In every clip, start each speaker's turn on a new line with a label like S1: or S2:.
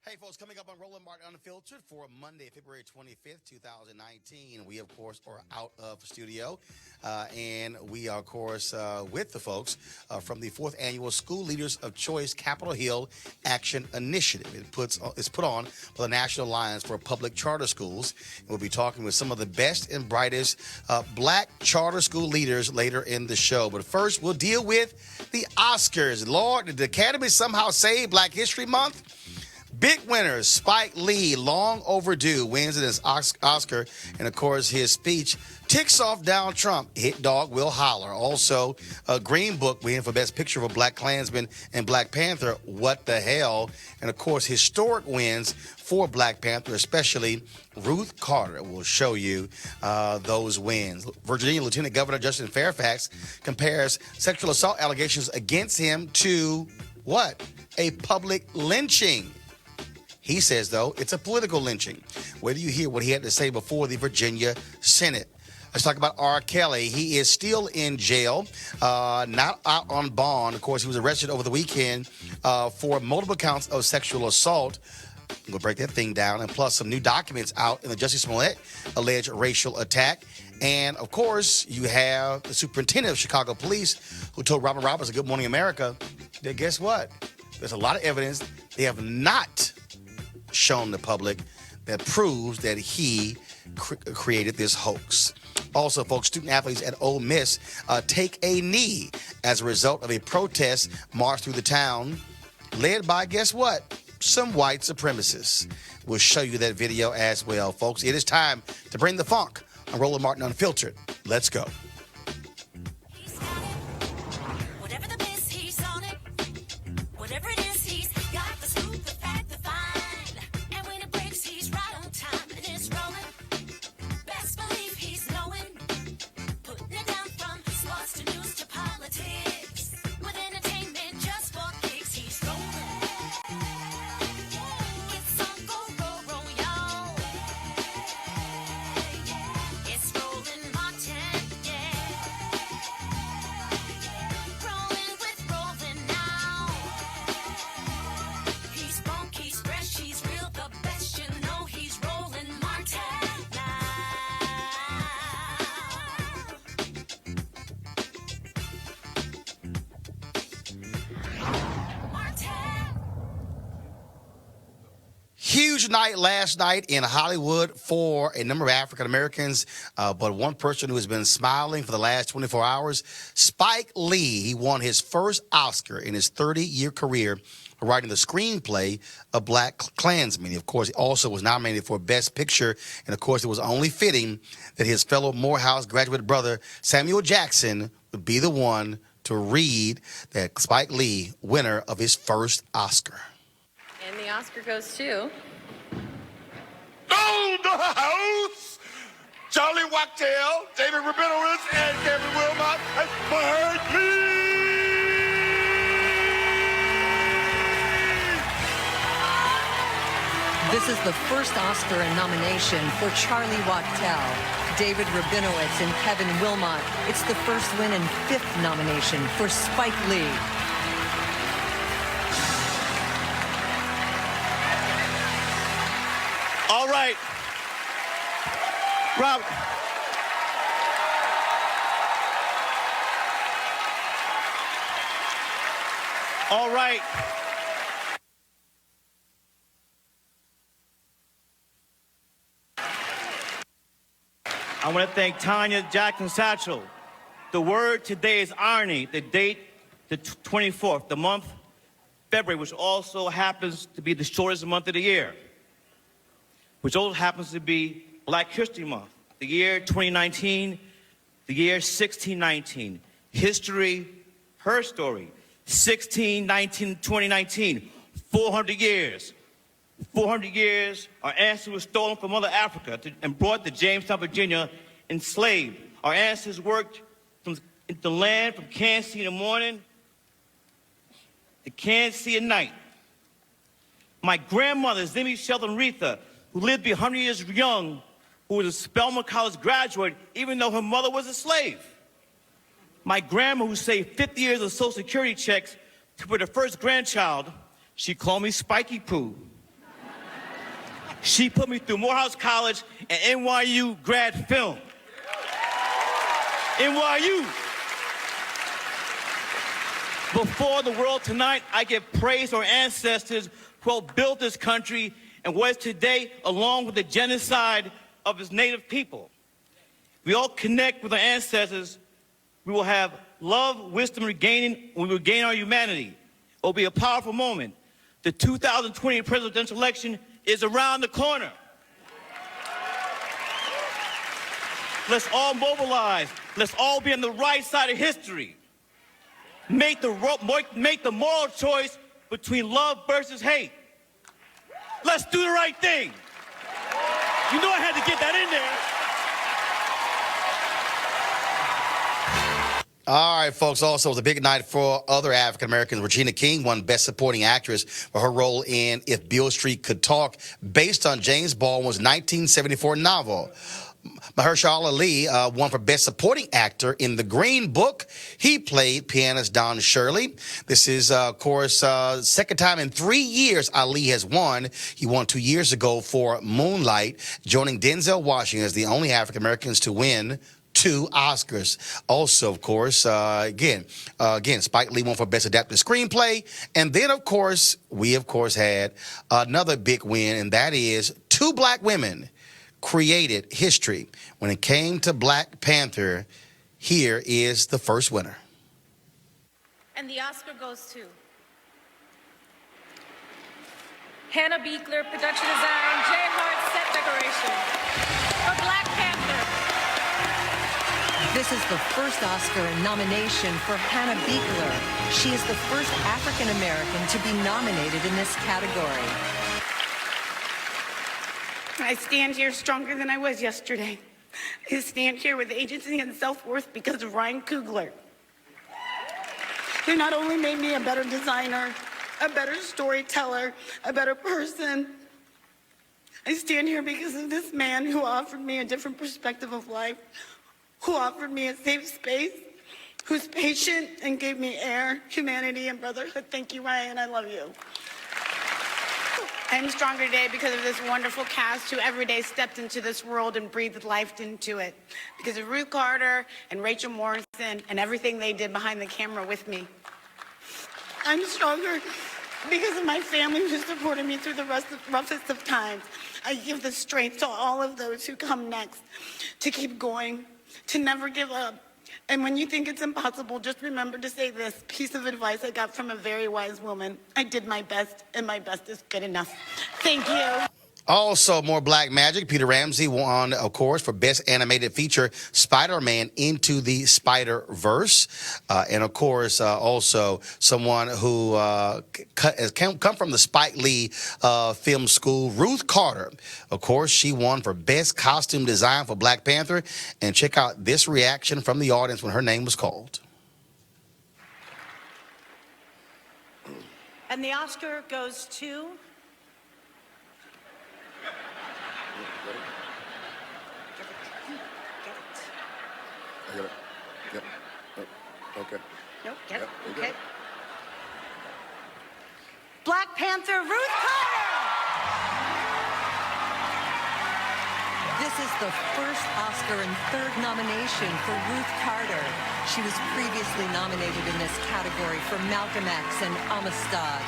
S1: Hey, folks, coming up on Roland Martin Unfiltered for Monday, February 25th, 2019. We, of course, are out of studio, and we are, of course, with the folks from the 4th Annual School Leaders of Choice Capitol Hill Action Initiative. It's put on by the National Alliance for Public Charter Schools. And we'll be talking with some of the best and brightest black charter school leaders later in the show. But first, we'll deal with the Oscars. Lord, did the Academy somehow save Black History Month? Big winners, Spike Lee, long overdue, wins in his Oscar. And, of course, his speech ticks off Donald Trump. Hit dog will holler. Also, Green Book win for Best Picture for Black Klansman and Black Panther. What the hell? And, of course, historic wins for Black Panther, especially Ruth Carter. Will show you those wins. Virginia Lieutenant Governor Justin Fairfax compares sexual assault allegations against him to what? A public lynching. He says, though, it's a political lynching. Wait till you hear what he had to say before the Virginia Senate. Let's talk about R. Kelly. He is still in jail, not out on bond. Of course, he was arrested over the weekend for multiple counts of sexual assault. We'll break that thing down. And plus some new documents out in the Jussie Smollett alleged racial attack. And, of course, you have the superintendent of Chicago Police who told Robin Roberts of Good Morning America that guess what? There's a lot of evidence they have not shown the public that proves that he created this hoax. Also, folks, student athletes at Ole Miss take a knee as a result of a protest march through the town led by, guess what? Some white supremacists. We'll show you that video as well, folks. It is time to bring the funk on Roland Martin Unfiltered. Let's go. Huge night last night in Hollywood for a number of African Americans, but one person who has been smiling for the last 24 hours, Spike Lee. He won his first Oscar in his 30-year career for writing the screenplay of Black Klansman. Of course, he also was nominated for Best Picture, and of course, it was only fitting that his fellow Morehouse graduate brother, Samuel Jackson, would be the one to read that Spike Lee, winner of his first Oscar.
S2: And the Oscar goes to...
S3: On the house, Charlie Wachtell, David Rabinowitz, and Kevin Wilmot has fired me.
S4: This is the first Oscar nomination for Charlie Wachtell, David Rabinowitz, and Kevin Wilmot. It's the first win and 5th nomination for Spike Lee.
S3: All right. Rob. All right. I want to thank Tanya Jackson Satchel. The word today is irony. The date, the 24th, the month, February, which also happens to be the shortest month of the year, which also happens to be Black History Month, the year 2019, the year 1619. History, her story, 1619, 2019, 400 years. 400 years, our ancestors were stolen from Mother Africa and brought to Jamestown, Virginia, enslaved. Our ancestors worked from into the land from Kansas City in the morning to Kansas City at night. My grandmother, Zimmy Sheldon Retha, who lived to be 100 years young, who was a Spelman College graduate, even though her mother was a slave. My grandma, who saved 50 years of Social Security checks for the first grandchild, she called me Spiky Poo. She put me through Morehouse College and NYU grad film. NYU. Before the world tonight, I give praise to our ancestors who helped build this country and what is today, along with the genocide of its native people. We all connect with our ancestors. We will have love, wisdom, we will regain our humanity. It will be a powerful moment. The 2020 presidential election is around the corner. Let's all mobilize. Let's all be on the right side of history. Make the moral choice between love versus hate. Let's do the right thing. You know I had to get that in there.
S1: All right, folks. Also, it was a big night for other African Americans. Regina King won Best Supporting Actress for her role in If Beale Street Could Talk, based on James Baldwin's 1974 novel. Mahershala Ali won for Best Supporting Actor in The Green Book. He played pianist Don Shirley. This is, of course, second time in 3 years Ali has won. He won 2 years ago for Moonlight, joining Denzel Washington as the only African Americans to win 2 Oscars. Also, of course, again, Spike Lee won for Best Adapted Screenplay. And then, of course, we, had another big win, and that is 2 black women created history. When it came to Black Panther, here is the first winner.
S2: And the Oscar goes to Hannah Beekler, production design, Jay Hart, set decoration. For Black Panther.
S4: This is the first Oscar nomination for Hannah Beekler. She is the first African American to be nominated in this category.
S5: I stand here stronger than I was yesterday. I stand here with agency and self-worth because of Ryan Coogler, who not only made me a better designer, a better storyteller, a better person. I stand here because of this man who offered me a different perspective of life, who offered me a safe space, who's patient and gave me air, humanity, and brotherhood. Thank you, Ryan. I love you.
S6: I'm stronger today because of this wonderful cast who every day stepped into this world and breathed life into it. Because of Ruth Carter and Rachel Morrison and everything they did behind the camera with me.
S5: I'm stronger because of my family who supported me through the roughest of times. I give the strength to all of those who come next to keep going, to never give up. And when you think it's impossible, just remember to say this piece of advice I got from a very wise woman. I did my best, and my best is good enough. Thank you.
S1: Also, more Black magic. Peter Ramsey won, of course, for Best Animated Feature, Spider-Man Into the Spider-Verse. And, of course, also someone who has come from the Spike Lee film school, Ruth Carter. Of course, she won for Best Costume Design for Black Panther. And check out this reaction from the audience when her name was called.
S7: And the Oscar goes to...
S8: I got it. Yep. Oh, okay.
S7: Nope, get it.
S8: Yep,
S7: Okay. Black Panther, Ruth Carter!
S4: This is the first Oscar and third nomination for Ruth Carter. She was previously nominated in this category for Malcolm X and Amistad.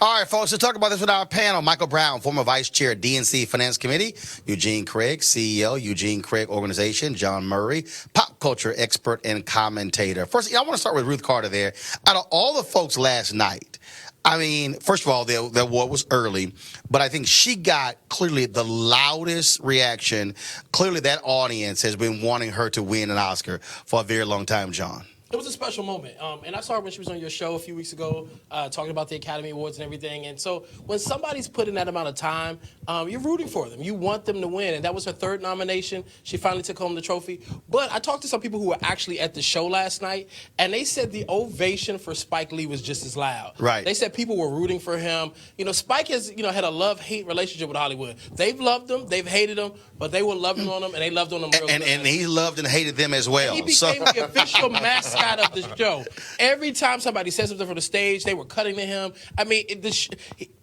S1: All right, folks, let's talk about this with our panel. Michael Brown, former vice chair, DNC Finance Committee. Eugene Craig, CEO, Eugene Craig Organization. John Murray, pop culture expert and commentator. First, I want to start with Ruth Carter there. Out of all the folks last night, I mean, first of all, the award was early, but I think she got clearly the loudest reaction. Clearly, that audience has been wanting her to win an Oscar for a very long time, John.
S9: It was a special moment, and I saw her when she was on your show a few weeks ago, talking about the Academy Awards and everything. And so, when somebody's put in that amount of time, you're rooting for them. You want them to win, and that was her third nomination. She finally took home the trophy. But I talked to some people who were actually at the show last night, and they said the ovation for Spike Lee was just as loud.
S1: Right.
S9: They said people were rooting for him. You know, Spike has had a love-hate relationship with Hollywood. They've loved him, they've hated him, but they were loving on him, and they loved on him.
S1: And he loved and hated them as well.
S9: He became the official mascot of the show. Every time somebody said something from the stage, they were cutting to him. I mean,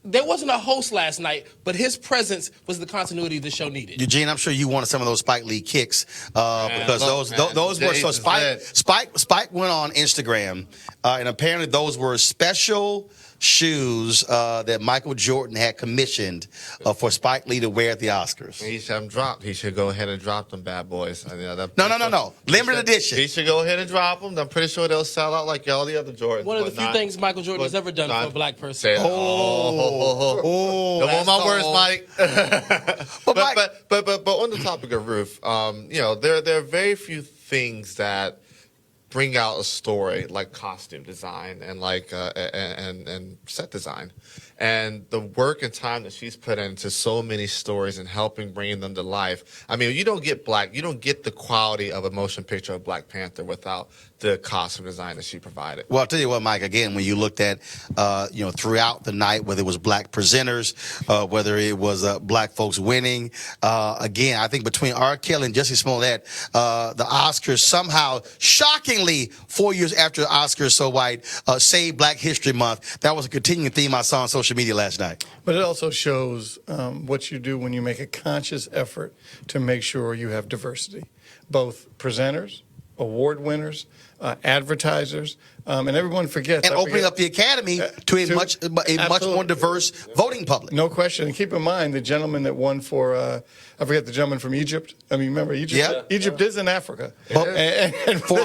S9: there wasn't a host last night, but his presence was the continuity the show needed.
S1: Eugene, I'm sure you wanted some of those Spike Lee kicks because those were so. Spike went on Instagram, and apparently those were special shoes that Michael Jordan had commissioned for Spike Lee to wear at the Oscars.
S10: He should have them dropped. He should go ahead and drop them bad boys.
S1: No. Limited edition.
S10: He should go ahead and drop them. I'm pretty sure they'll sell out like all the other Jordans.
S9: One of the few things Michael Jordan has ever done for a black person.
S10: Don't want my words, Mike. but on the topic of Ruth, there are very few things that bring out a story like costume design and like and set design, and the work and time that she's put into so many stories and helping bring them to life. I mean, you don't get the quality of a motion picture of Black Panther without the costume design that she provided.
S1: Well, I'll tell you what, Mike, again, when you looked at, throughout the night, whether it was black presenters, whether it was black folks winning, again, I think between R. Kelly and Jussie Smollett, the Oscars somehow, shockingly, 4 years after Oscars So White, saved Black History Month. That was a continuing theme I saw on social media last night.
S11: But it also shows what you do when you make a conscious effort to make sure you have diversity, both presenters, award winners, advertisers, and everyone forgets.
S1: And opening up the Academy to a much more diverse voting public.
S11: No question. And keep in mind the gentleman that won for, I forget the gentleman from Egypt. I mean, remember Egypt?
S1: Yeah.
S11: Egypt is in Africa.
S1: And for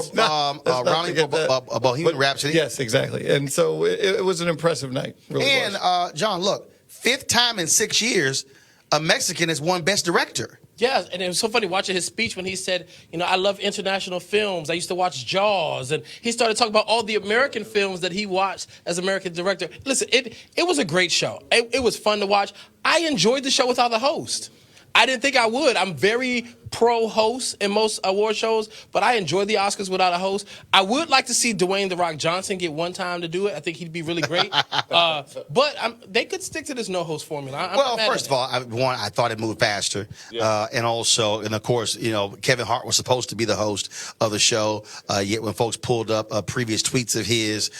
S1: Bohemian Rhapsody.
S11: Yes, exactly. And so it was an impressive night. Really
S1: and
S11: was.
S1: John, look, 5th time in 6 years, a Mexican has won Best Director.
S9: Yeah, and it was so funny watching his speech when he said, I love international films. I used to watch Jaws. And he started talking about all the American films that he watched as American director. Listen, it was a great show. It was fun to watch. I enjoyed the show without the host. I didn't think I would. I'm very pro-host in most award shows, but I enjoy the Oscars without a host. I would like to see Dwayne "The Rock" Johnson get one time to do it. I think he'd be really great. But they could stick to this no-host formula.
S1: Well, first of all, I thought it moved faster. Yeah. And of course, Kevin Hart was supposed to be the host of the show, yet when folks pulled up previous tweets of his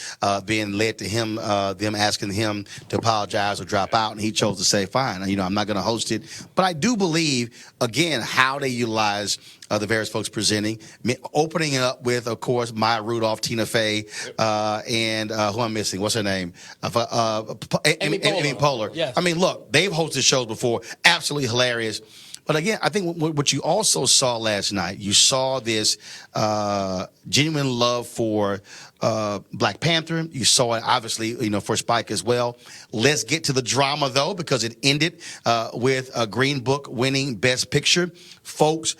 S1: being led to him, them asking him to apologize or drop out, and he chose to say, fine, I'm not going to host it. But I do believe, again, how they utilize the various folks presenting, opening up with, of course, Maya Rudolph, Tina Fey, and who I'm missing, what's her name? Amy Poehler.
S9: Yes.
S1: I mean, look, they've hosted shows before, absolutely hilarious. But again, I think what you also saw last night, you saw this genuine love for Black Panther. You saw it, obviously, for Spike as well. Let's get to the drama, though, because it ended with Green Book winning Best Picture. Folks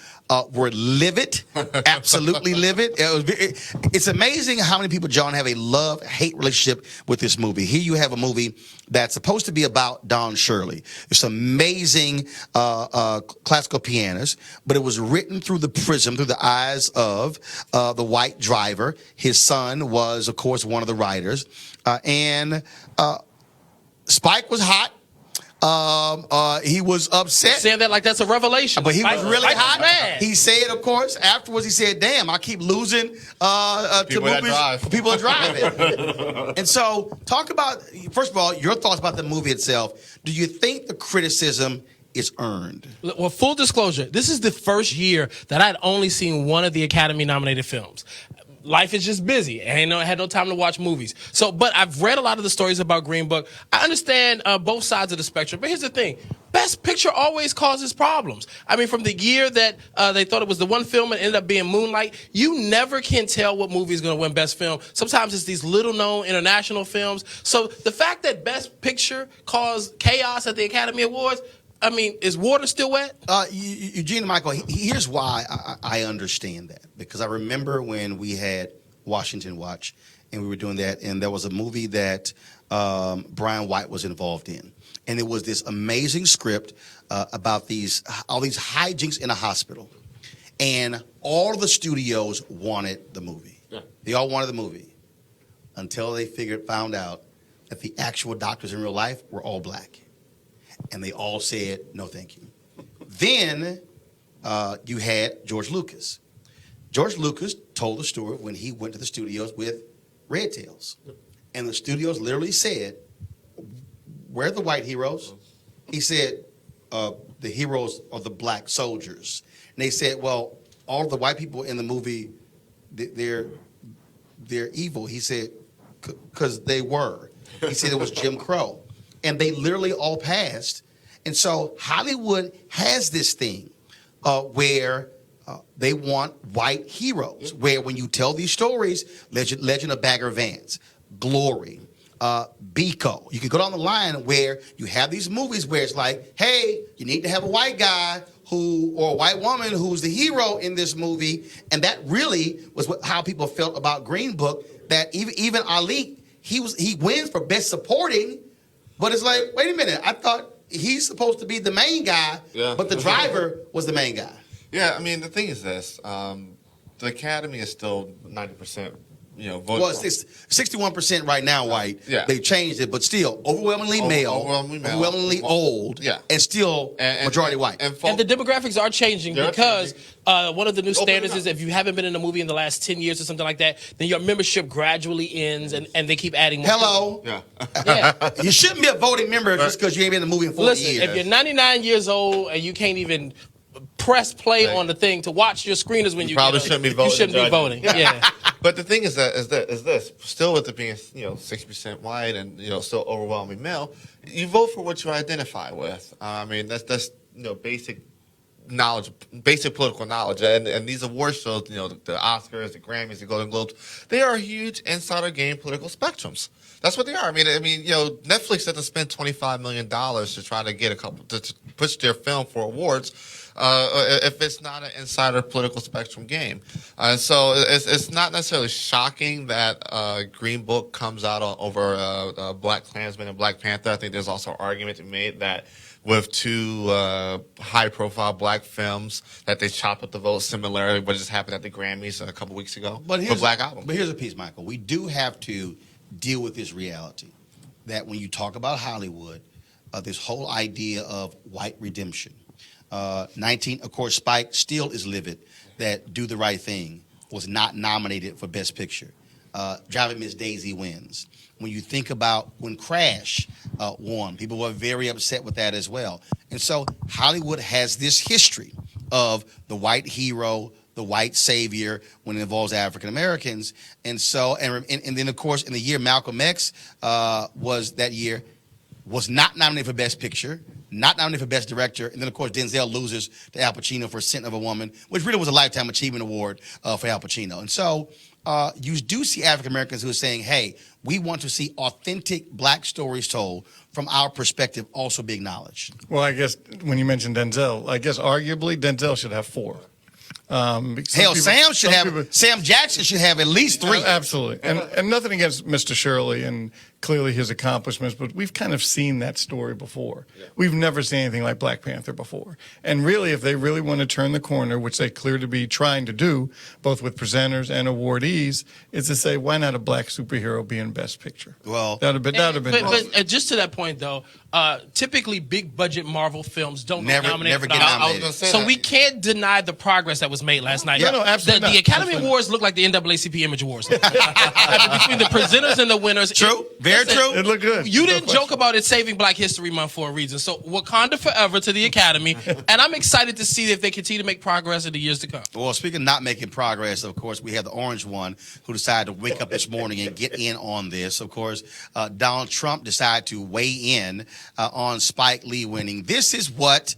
S1: were livid, absolutely livid. It's amazing how many people, John, have a love-hate relationship with this movie. Here you have a movie that's supposed to be about Don Shirley. It's amazing classical pianist, but it was written through the prism, through the eyes of the white driver. His son was, of course, one of the writers. And Spike was hot. He was upset.
S9: Saying that like that's a revelation.
S1: But he was really hot.
S9: Mad.
S1: He said, of course, afterwards, he said, damn, I keep losing to movies. People are driving. And so talk about, first of all, your thoughts about the movie itself. Do you think the criticism is earned?
S9: Well, full disclosure, this is the first year that I'd only seen one of the Academy-nominated films. Life is just busy. I had no time to watch movies. But I've read a lot of the stories about Green Book. I understand both sides of the spectrum. But here's the thing. Best Picture always causes problems. I mean, from the year that they thought it was the one film and ended up being Moonlight, you never can tell what movie is going to win Best Film. Sometimes it's these little-known international films. So the fact that Best Picture caused chaos at the Academy Awards, I mean, is water still wet?
S1: Eugene and Michael, here's why I understand that. Because I remember when we had Washington Watch, and we were doing that, and there was a movie that Brian White was involved in, and it was this amazing script about all these hijinks in a hospital, and all the studios wanted the movie.
S10: Yeah.
S1: They all wanted the movie until they found out that the actual doctors in real life were all black, and they all said no, thank you. Then you had George Lucas. George Lucas told the story when he went to the studios with Red Tails. And the studios literally said, where are the white heroes? He said, the heroes are the black soldiers. And they said, well, all the white people in the movie, they're evil. He said, because they were. He said it was Jim Crow. And they literally all passed. And so Hollywood has this thing where they want white heroes, where when you tell these stories, Legend of Bagger Vance, Glory, Biko, you can go down the line where you have these movies where it's like, hey, you need to have a white guy or a white woman who's the hero in this movie. And that really was how people felt about Green Book, that even Ali, he wins for Best Supporting, but it's like, wait a minute, I thought he's supposed to be the main guy, but the driver was the main guy.
S10: Yeah, I mean, the thing is this. The Academy is still 90%, voting.
S1: Well, it's 61% right now white.
S10: Yeah.
S1: They've changed it, but still overwhelmingly male, overwhelmingly old, and still majority white.
S9: And the demographics are changing because one of the new standards is if you haven't been in a movie in the last 10 years or something like that, then your membership gradually ends, and they keep adding more.
S1: Hello.
S9: Yeah.
S1: You shouldn't be a voting member just because you ain't been in the movie in 40 years.
S9: Listen, if you're 99 years old and you can't even press play on the thing to watch your screeners when you
S10: probably shouldn't be voting.
S9: You shouldn't be voting. Yeah.
S10: But the thing is this still with it being 60% white and still overwhelmingly male, you vote for what you identify with. I mean that's basic knowledge, basic political knowledge, and these award shows, the Oscars, the Grammys, the Golden Globes, they are huge insider game political spectrums. That's what they are. I mean, Netflix had to spend $25 million to try to get to push their film for awards. If it's not an insider political spectrum game. So it's not necessarily shocking that Green Book comes out over Black Klansman and Black Panther. I think there's also an argument to be made that with two high-profile black films that they chopped up the vote similarly what just happened at the Grammys a couple weeks ago for Black Album.
S1: But here's a piece, Michael. We do have to deal with this reality that when you talk about Hollywood, this whole idea of white redemption, of course, Spike still is livid that Do the Right Thing was not nominated for Best Picture. Driving Miss Daisy wins. When you think about when Crash won, people were very upset with that as well. And so Hollywood has this history of the white hero, the white savior when it involves African Americans. And so, and then of course, in the year Malcolm X was not nominated for Best Picture, not nominated for Best Director, and then, of course, Denzel loses to Al Pacino for Scent of a Woman, which really was a Lifetime Achievement Award for Al Pacino. And so you do see African Americans who are saying, hey, we want to see authentic black stories told from our perspective also be acknowledged.
S11: Well, I guess when you mentioned Denzel, arguably Denzel should have 4.
S1: Sam Jackson should have at least 3.
S11: Absolutely. And nothing against Mr. Shirley and clearly his accomplishments, but we've kind of seen that story before. Yeah. We've never seen anything like Black Panther before. And really, if they really want to turn the corner, which they clear to be trying to do, both with presenters and awardees, is to say, why not a black superhero be in Best Picture?
S1: Well,
S11: that'd have been
S9: but just to that point, though, typically big budget Marvel films don't
S1: never get nominated.
S9: So we can't deny the progress that was made last night.
S11: Yeah, no, absolutely
S9: The Academy Awards look like the NAACP Image Awards. Between the presenters and the winners.
S1: True. Very true.
S11: It looked good.
S9: You didn't joke about it saving Black History Month for a reason. So Wakanda forever to the Academy. And I'm excited to see if they continue to make progress in the years to come.
S1: Well, speaking of not making progress, of course, we have the orange one who decided to wake up this morning and get in on this. Of course, Donald Trump decided to weigh in on Spike Lee winning. This is what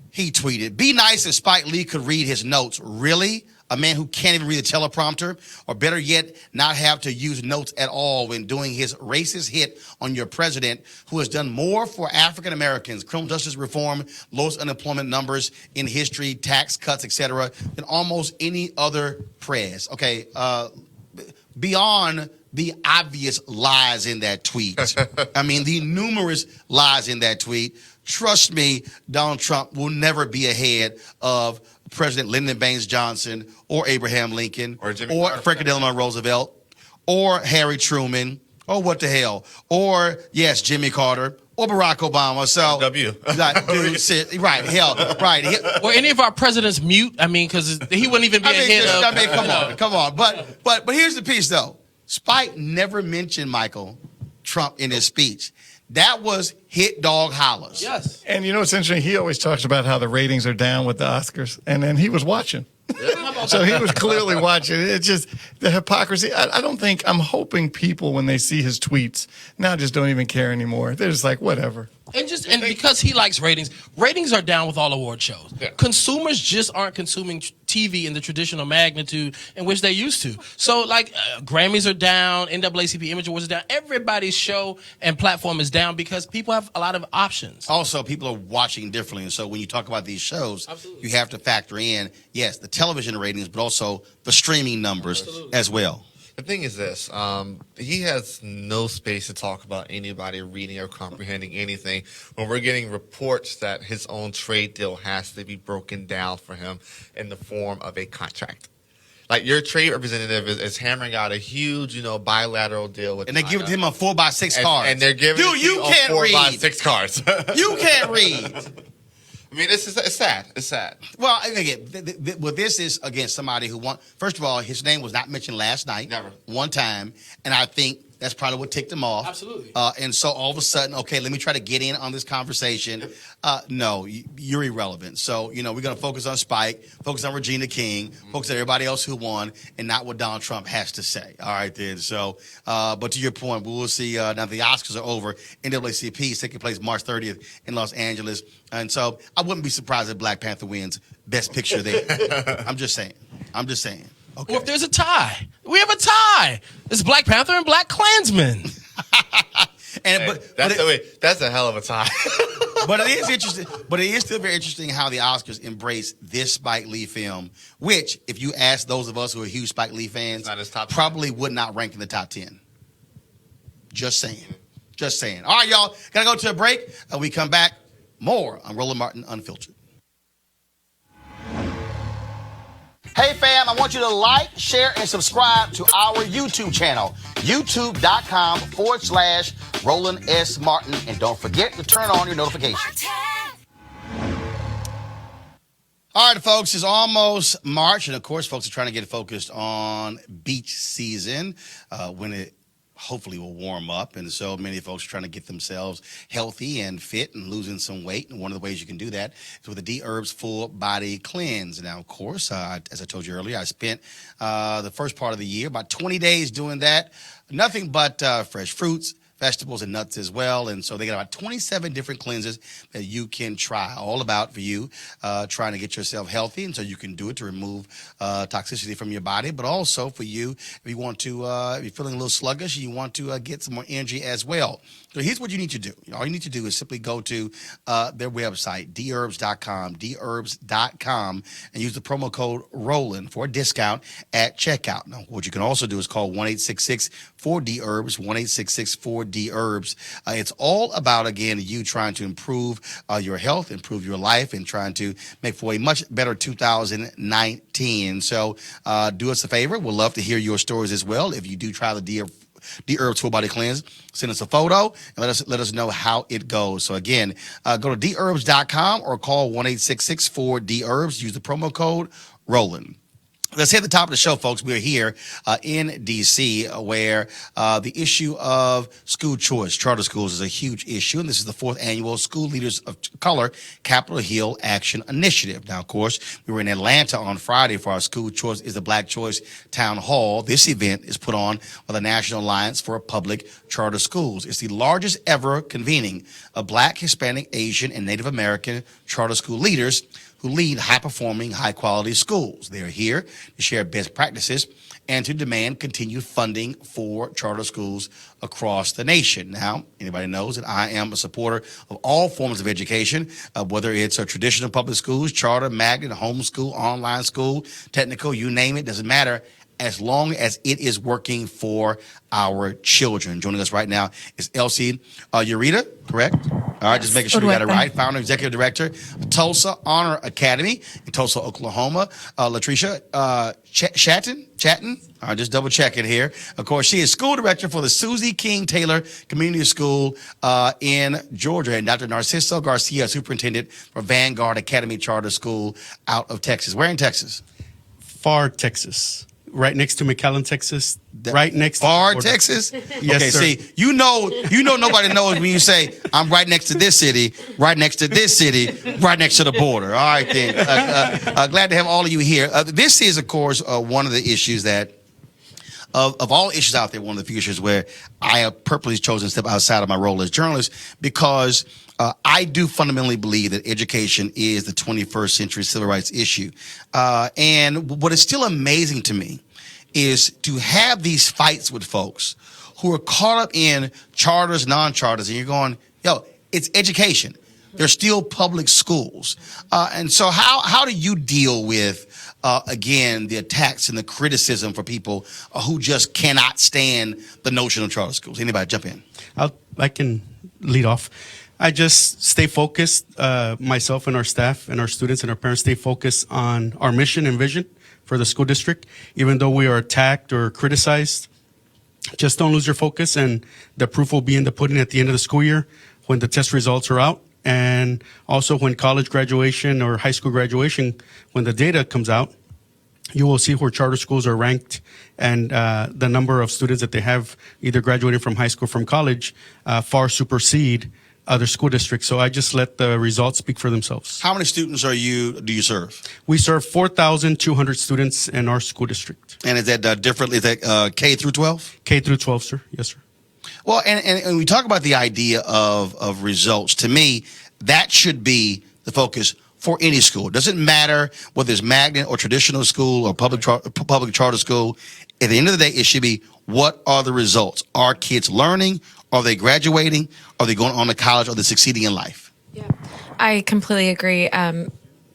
S1: he tweeted. Be nice if Spike Lee could read his notes. Really? A man who can't even read a teleprompter, or better yet, not have to use notes at all when doing his racist hit on your president, who has done more for African Americans, criminal justice reform, lowest unemployment numbers in history, tax cuts, etc., than almost any other prez. Okay, beyond the obvious lies in that tweet. I mean, the numerous lies in that tweet. Trust me, Donald Trump will never be ahead of President Lyndon Baines Johnson or Abraham Lincoln or Franklin Delano Roosevelt or Harry Truman or what the hell, or yes, Jimmy Carter or Barack Obama. So, right, hell, right.
S9: Were any of our presidents mute? I mean, because he wouldn't even be ahead of.
S1: I mean, come on. But here's the piece, though. Spike never mentioned Michael Trump in his speech. That was hit dog hollers.
S9: Yes.
S11: And you know what's interesting? He always talks about how the ratings are down with the Oscars, and then he was watching. So he was clearly watching. It's just the hypocrisy. I'm hoping people, when they see his tweets, now just don't even care anymore. They're just like, whatever.
S9: And because he likes ratings are down with all award shows. Yeah. Consumers just aren't consuming TV in the traditional magnitude in which they used to. So, like, Grammys are down, NAACP Image Awards are down. Everybody's show and platform is down because people have a lot of options.
S1: Also, people are watching differently. And so when you talk about these shows, you have to factor in, yes, the television ratings, but also the streaming numbers as well.
S10: The thing is this, he has no space to talk about anybody reading or comprehending anything when we're getting reports that his own trade deal has to be broken down for him in the form of a contract. Like, your trade representative is hammering out a huge, bilateral deal with
S1: and they're
S10: China.
S1: giving him a 4x6 card.
S10: And they're giving him 4x6 cards.
S1: You can't read.
S10: I mean, it's sad. It's sad.
S1: Well, again, this is, again, somebody who first of all, his name was not mentioned last night.
S10: Never.
S1: One time. And I think that's probably what ticked him off.
S9: Absolutely.
S1: And so all of a sudden, okay, let me try to get in on this conversation. No, you're irrelevant. So, we're going to focus on Spike, focus on Regina King, focus on everybody else who won, and not what Donald Trump has to say. All right, then. So, but to your point, we will see now the Oscars are over. NAACP is taking place March 30th in Los Angeles. And so I wouldn't be surprised if Black Panther wins Best Picture there. I'm just saying. Okay.
S9: Or if there's a tie. We have a tie. It's Black Panther and Black Klansman.
S10: That's a hell of a tie.
S1: But it is interesting. But it is still very interesting how the Oscars embrace this Spike Lee film, which, if you ask those of us who are huge Spike Lee fans, probably would not rank in the top 10. Just saying. All right, y'all. Gotta go to a break. We come back. More on Roland Martin Unfiltered. Hey fam, I want you to like, share, and subscribe to our YouTube channel, youtube.com/Roland S. Martin. And don't forget to turn on your notifications. All right, folks, it's almost March. And of course, folks are trying to get focused on beach season when it hopefully will warm up. And so many folks are trying to get themselves healthy and fit and losing some weight. And one of the ways you can do that is with the D-Herbs Full Body Cleanse. Now, of course, as I told you earlier, I spent the first part of the year, about 20 days doing that. Nothing but fresh fruits, vegetables, and nuts as well. And so they got about 27 different cleanses that you can try, all about for you trying to get yourself healthy. And so you can do it to remove toxicity from your body, but also for you, if you want to, if you're feeling a little sluggish, you want to get some more energy as well. So here's what you need to do. All you need to do is simply go to their website, dherbs.com, and use the promo code ROLAND for a discount at checkout. Now, what you can also do is call 1-866-4DHERBS, 1-866-4DHERBS. It's all about, again, you trying to improve your health, improve your life, and trying to make for a much better 2019. So do us a favor. We'd love to hear your stories as well. If you do try the D-Herbs Full Body Cleanse, send us a photo and let us know how it goes. So again, go to dherbs.com or call 1-866-4DHERBS. Use the promo code ROLAND. Let's hit the top of the show, folks. We're here in D.C., where the issue of school choice, charter schools, is a huge issue. And this is the 4th annual School Leaders of Color Capitol Hill Action Initiative. Now, of course, we were in Atlanta on Friday for our School Choice is the Black Choice Town Hall. This event is put on by the National Alliance for Public Charter Schools. It's the largest ever convening of Black, Hispanic, Asian, and Native American charter school leaders who lead high-performing, high-quality schools. They're here to share best practices and to demand continued funding for charter schools across the nation. Now, anybody knows that I am a supporter of all forms of education, whether it's a traditional public schools, charter, magnet, homeschool, online school, technical, you name it, doesn't matter, as long as it is working for our children. Joining us right now is Elsie Urita, correct? All right, just making sure we got it right. Founder, Executive Director, Tulsa Honor Academy in Tulsa, Oklahoma. Latricia Chatton. All right, just double checking here. Of course, she is School Director for the Susie King Taylor Community School in Georgia. And Dr. Narciso Garcia, Superintendent for Vanguard Academy Charter School out of Texas. Where in Texas?
S12: Far, Texas. Right next to McAllen, Texas. Right next to
S1: Far, Texas?
S12: Yes,
S1: okay,
S12: sir.
S1: see, you know nobody knows when you say, I'm right next to this city, right next to this city, right next to the border. All right, then. Glad to have all of you here. This is, of course, one of the issues that, of all issues out there, one of the few issues where I have purposely chosen to step outside of my role as journalist because I do fundamentally believe that education is the 21st century civil rights issue. And what is still amazing to me is to have these fights with folks who are caught up in charters, non-charters, and you're going, yo, it's education. They're still public schools. And so how do you deal with, again, the attacks and the criticism for people who just cannot stand the notion of charter schools? Anybody jump in?
S12: I can lead off. I just stay focused, myself and our staff and our students and our parents stay focused on our mission and vision for the school district. Even though we are attacked or criticized, just don't lose your focus, and the proof will be in the pudding at the end of the school year when the test results are out. And also when college graduation or high school graduation, when the data comes out, you will see where charter schools are ranked and the number of students that they have either graduating from high school or from college far supersede other school districts. So I just let the results speak for themselves.
S1: How many students do you serve?
S12: We serve 4,200 students in our school district.
S1: And is that different? Is that K through 12?
S12: K through 12, sir. Yes, sir.
S1: Well, and we talk about the idea of results. To me, that should be the focus for any school. It doesn't matter whether it's magnet or traditional school or public charter school. At the end of the day, it should be, what are the results? Are kids learning? Are they graduating? Are they going on to college? Are they succeeding in life?
S13: Yeah, I completely agree.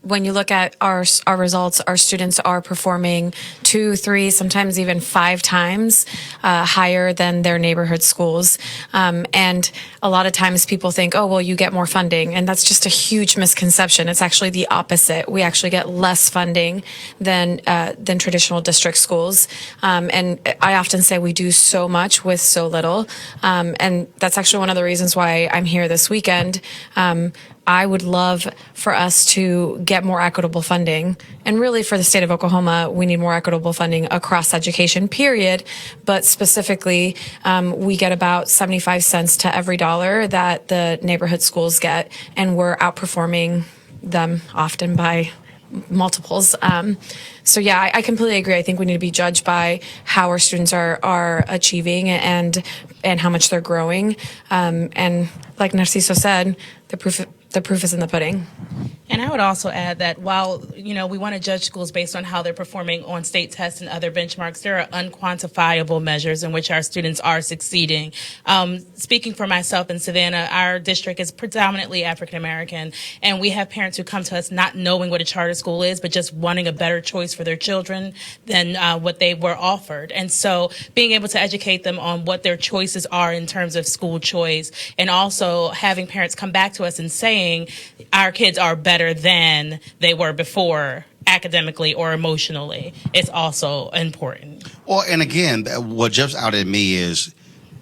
S13: When you look at our results, our students are performing 2, 3, sometimes even 5 times higher than their neighborhood schools. And a lot of times people think, oh, well, you get more funding. And that's just a huge misconception. It's actually the opposite. We actually get less funding than traditional district schools. And I often say we do so much with so little. And that's actually one of the reasons why I'm here this weekend. I would love for us to get more equitable funding. And really for the state of Oklahoma, we need more equitable funding across education, period. But specifically, we get about 75 cents to every dollar that the neighborhood schools get. And we're outperforming them often by multiples. So yeah, I completely agree. I think we need to be judged by how our students are achieving and how much they're growing. And like Narciso said, the proof is in the pudding.
S14: And I would also add that while, we want to judge schools based on how they're performing on state tests and other benchmarks, there are unquantifiable measures in which our students are succeeding. Speaking for myself in Savannah, our district is predominantly African American, and we have parents who come to us not knowing what a charter school is, but just wanting a better choice for their children than what they were offered. And so being able to educate them on what their choices are in terms of school choice, and also having parents come back to us and saying our kids are better than they were before academically or emotionally, it's also important.
S1: Well, and again, what jumps out at me is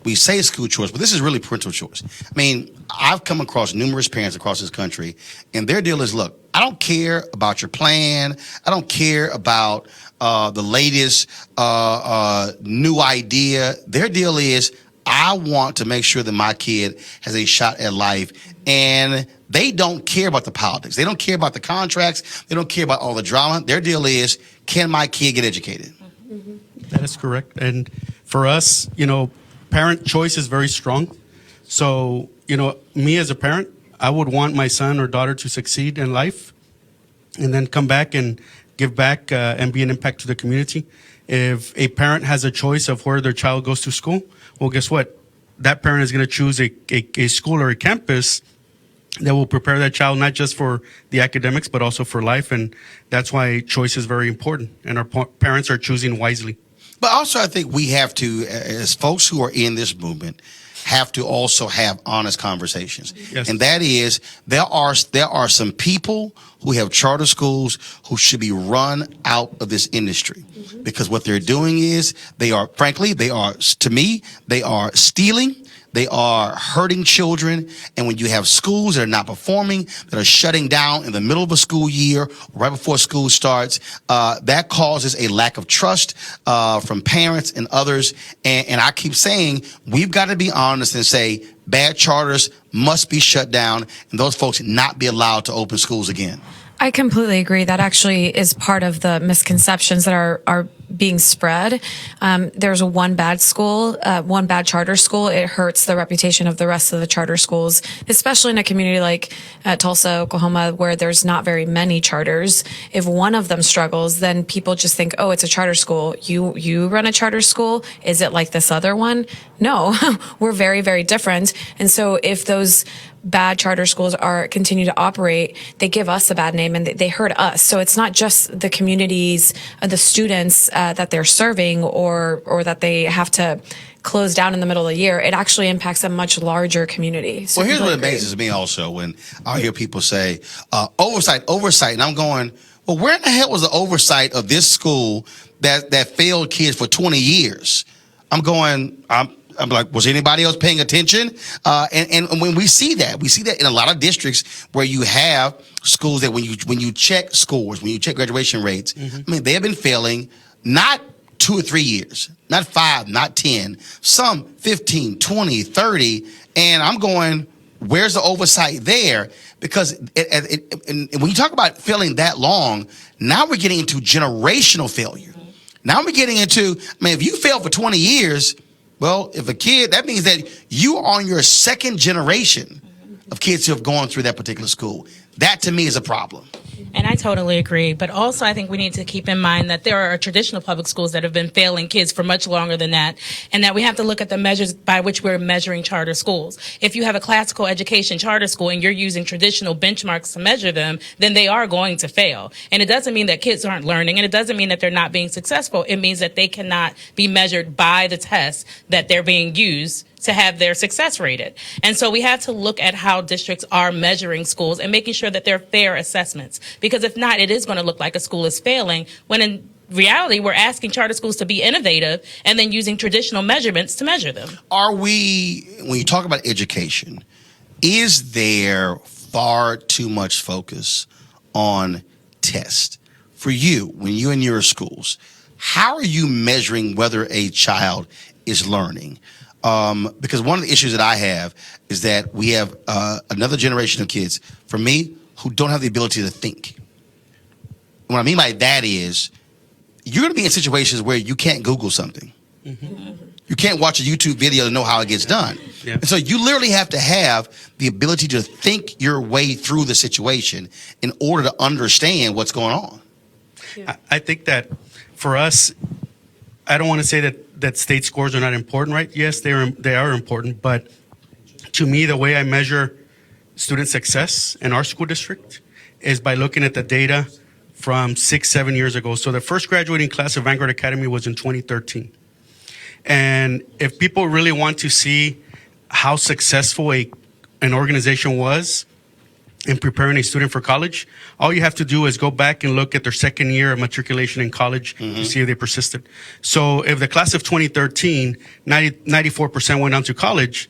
S1: we say school choice, but this is really parental choice. I mean, I've come across numerous parents across this country, and their deal is, look, I don't care about your plan. I don't care about the latest new idea. Their deal is, I want to make sure that my kid has a shot at life, and they don't care about the politics. They don't care about the contracts. They don't care about all the drama. Their deal is, can my kid get educated?
S12: Mm-hmm. That is correct. And for us, parent choice is very strong. So, me as a parent, I would want my son or daughter to succeed in life. and then come back and give back and be an impact to the community. If a parent has a choice of where their child goes to school, well, guess what? That parent is going to choose a school or a campus that will prepare that child not just for the academics, but also for life. And that's why choice is very important. And our parents are choosing wisely.
S1: But also, I think we have to, as folks who are in this movement, have to also have honest conversations.
S12: Yes.
S1: And that is, there are some people who have charter schools who should be run out of this industry, because what they're doing is they are stealing. They are hurting children. And when you have schools that are not performing, that are shutting down in the middle of a school year, right before school starts, that causes a lack of trust from parents and others. And I keep saying, we've got to be honest and say bad charters must be shut down and those folks not be allowed to open schools again.
S13: I completely agree. That actually is part of the misconceptions that are being spread. There's one bad school, one bad charter school. It hurts the reputation of the rest of the charter schools, especially in a community like Tulsa, Oklahoma, where there's not very many charters. If one of them struggles, then people just think, oh, it's a charter school. You run a charter school? Is it like this other one? No, we're very, very different. And so if those bad charter schools continue to operate, they give us a bad name and they hurt us. So it's not just the communities, the students that they're serving or that they have to close down in the middle of the year. It actually impacts a much larger community. So
S1: well, here's what amazes me also when I hear people say, oversight, and I'm going, well, where in the hell was the oversight of this school that failed kids for 20 years? I'm like, was anybody else paying attention? And when we see that in a lot of districts where you have schools that when you check scores, when you check graduation rates, I mean, they have been failing not 2 or 3 years, not 5, not 10, some 15, 20, 30. And I'm going, where's the oversight there? Because and when you talk about failing that long, now we're getting into generational failure. Now we're getting into, I mean, if you fail for 20 years, well, if a kid, that means that you are on your second generation of kids who have gone through that particular school. That to me is a problem.
S14: And I totally agree. But also I think we need to keep in mind that there are traditional public schools that have been failing kids for much longer than that, and that we have to look at the measures by which we're measuring charter schools. If you have a classical education charter school and you're using traditional benchmarks to measure them, then they are going to fail. And it doesn't mean that kids aren't learning, and it doesn't mean that they're not being successful. It means that they cannot be measured by the tests that they're being used to have their success rated. And so we have to look at how districts are measuring schools and making sure that they're fair assessments. Because if not, it is going to look like a school is failing, when in reality, we're asking charter schools to be innovative and then using traditional measurements to measure them.
S1: When you talk about education, is there far too much focus on tests? For you, when you're in your schools, how are you measuring whether a child is learning? Because one of the issues that I have is that we have another generation of kids, for me, who don't have the ability to think. What I mean by that is, you're going to be in situations where you can't Google something. You can't watch a YouTube video to know how it gets done.
S12: Yeah.
S1: And so you literally have to have the ability to think your way through the situation in order to understand what's going on.
S12: Yeah. I think that for us, I don't want to say that state scores are not important, right? Yes, they are important. But to me, the way I measure student success in our school district is by looking at the data from 6-7 years ago. So the first graduating class of Vanguard Academy was in 2013. And if people really want to see how successful an organization was in preparing a student for college, all you have to do is go back and look at their second year of matriculation in college to see if they persisted. So if the class of 2013, 94% went on to college,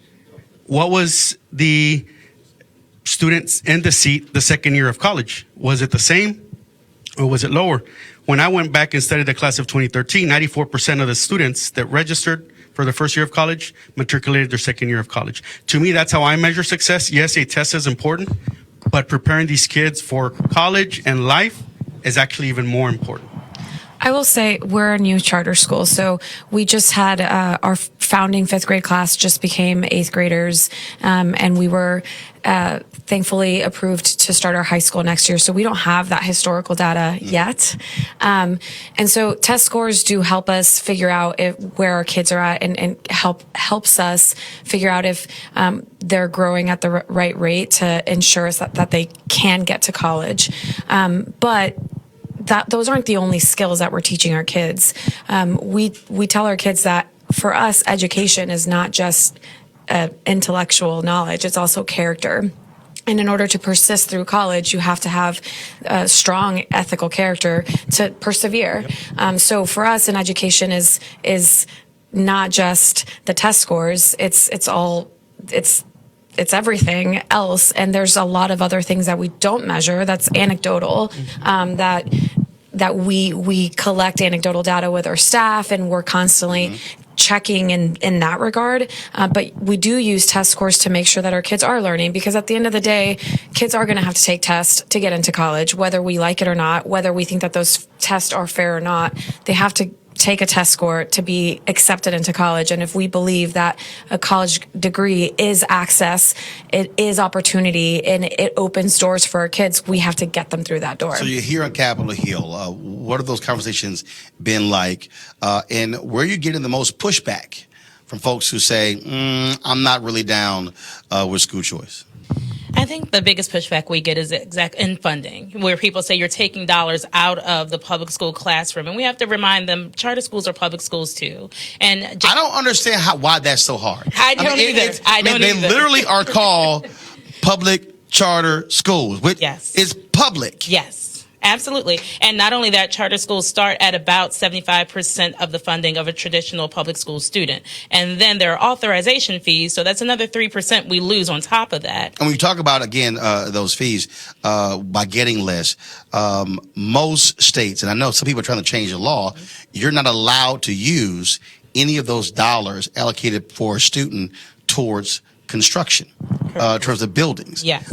S12: what was the students in the seat the second year of college? Was it the same or was it lower? When I went back and studied the class of 2013, 94% of the students that registered for the first year of college matriculated their second year of college. To me, that's how I measure success. Yes, a test is important, but preparing these kids for college and life is actually even more important.
S13: I will say we're a new charter school, so we just had our founding 5th grade class just became 8th graders, and we were thankfully approved to start our high school next year. So we don't have that historical data yet. And so test scores do help us figure out where our kids are at and helps us figure out if they're growing at the right rate to ensure us that they can get to college. But those aren't the only skills that we're teaching our kids. We tell our kids that for us, education is not just intellectual knowledge, it's also character. And in order to persist through college, you have to have a strong ethical character to persevere. Yep. So for us, an education is not just the test scores. It's everything else. And there's a lot of other things that we don't measure. That's anecdotal. That we collect anecdotal data with our staff, and we're constantly checking in that regard. But we do use test scores to make sure that our kids are learning, because at the end of the day, kids are going to have to take tests to get into college, whether we like it or not, whether we think that those tests are fair or not. They have to take a test score to be accepted into college. And if we believe that a college degree is access, it is opportunity, and it opens doors for our kids, we have to get them through that door.
S1: So you're here on Capitol Hill. What have those conversations been like? And where are you getting the most pushback from folks who say, I'm not really down with school choice?
S14: I think the biggest pushback we get is in funding, where people say you're taking dollars out of the public school classroom. And we have to remind them charter schools are public schools too. And
S1: I don't understand why that's so hard.
S14: I don't either.
S1: They literally are called public charter schools, which is public.
S14: Yes. Absolutely. And not only that, charter schools start at about 75% of the funding of a traditional public school student. And then there are authorization fees, so that's another 3% we lose on top of that.
S1: And when you talk about, again, those fees, by getting less, most states, and I know some people are trying to change the law, you're not allowed to use any of those dollars allocated for a student towards construction, in terms of buildings.
S14: Yes.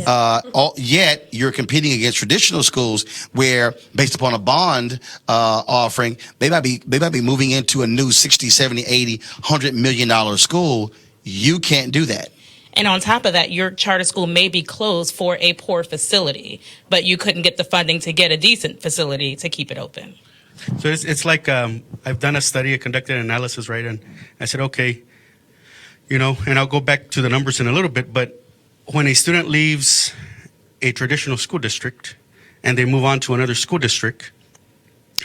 S1: Yet you're competing against traditional schools where, based upon a bond offering, they might be moving into a new 60, 70, 80, $100 million school. You can't do that.
S14: And on top of that, your charter school may be closed for a poor facility, but you couldn't get the funding to get a decent facility to keep it open.
S12: So it's like I've done a study, I conducted an analysis, right? And I said, okay, and I'll go back to the numbers in a little bit, but when a student leaves a traditional school district and they move on to another school district,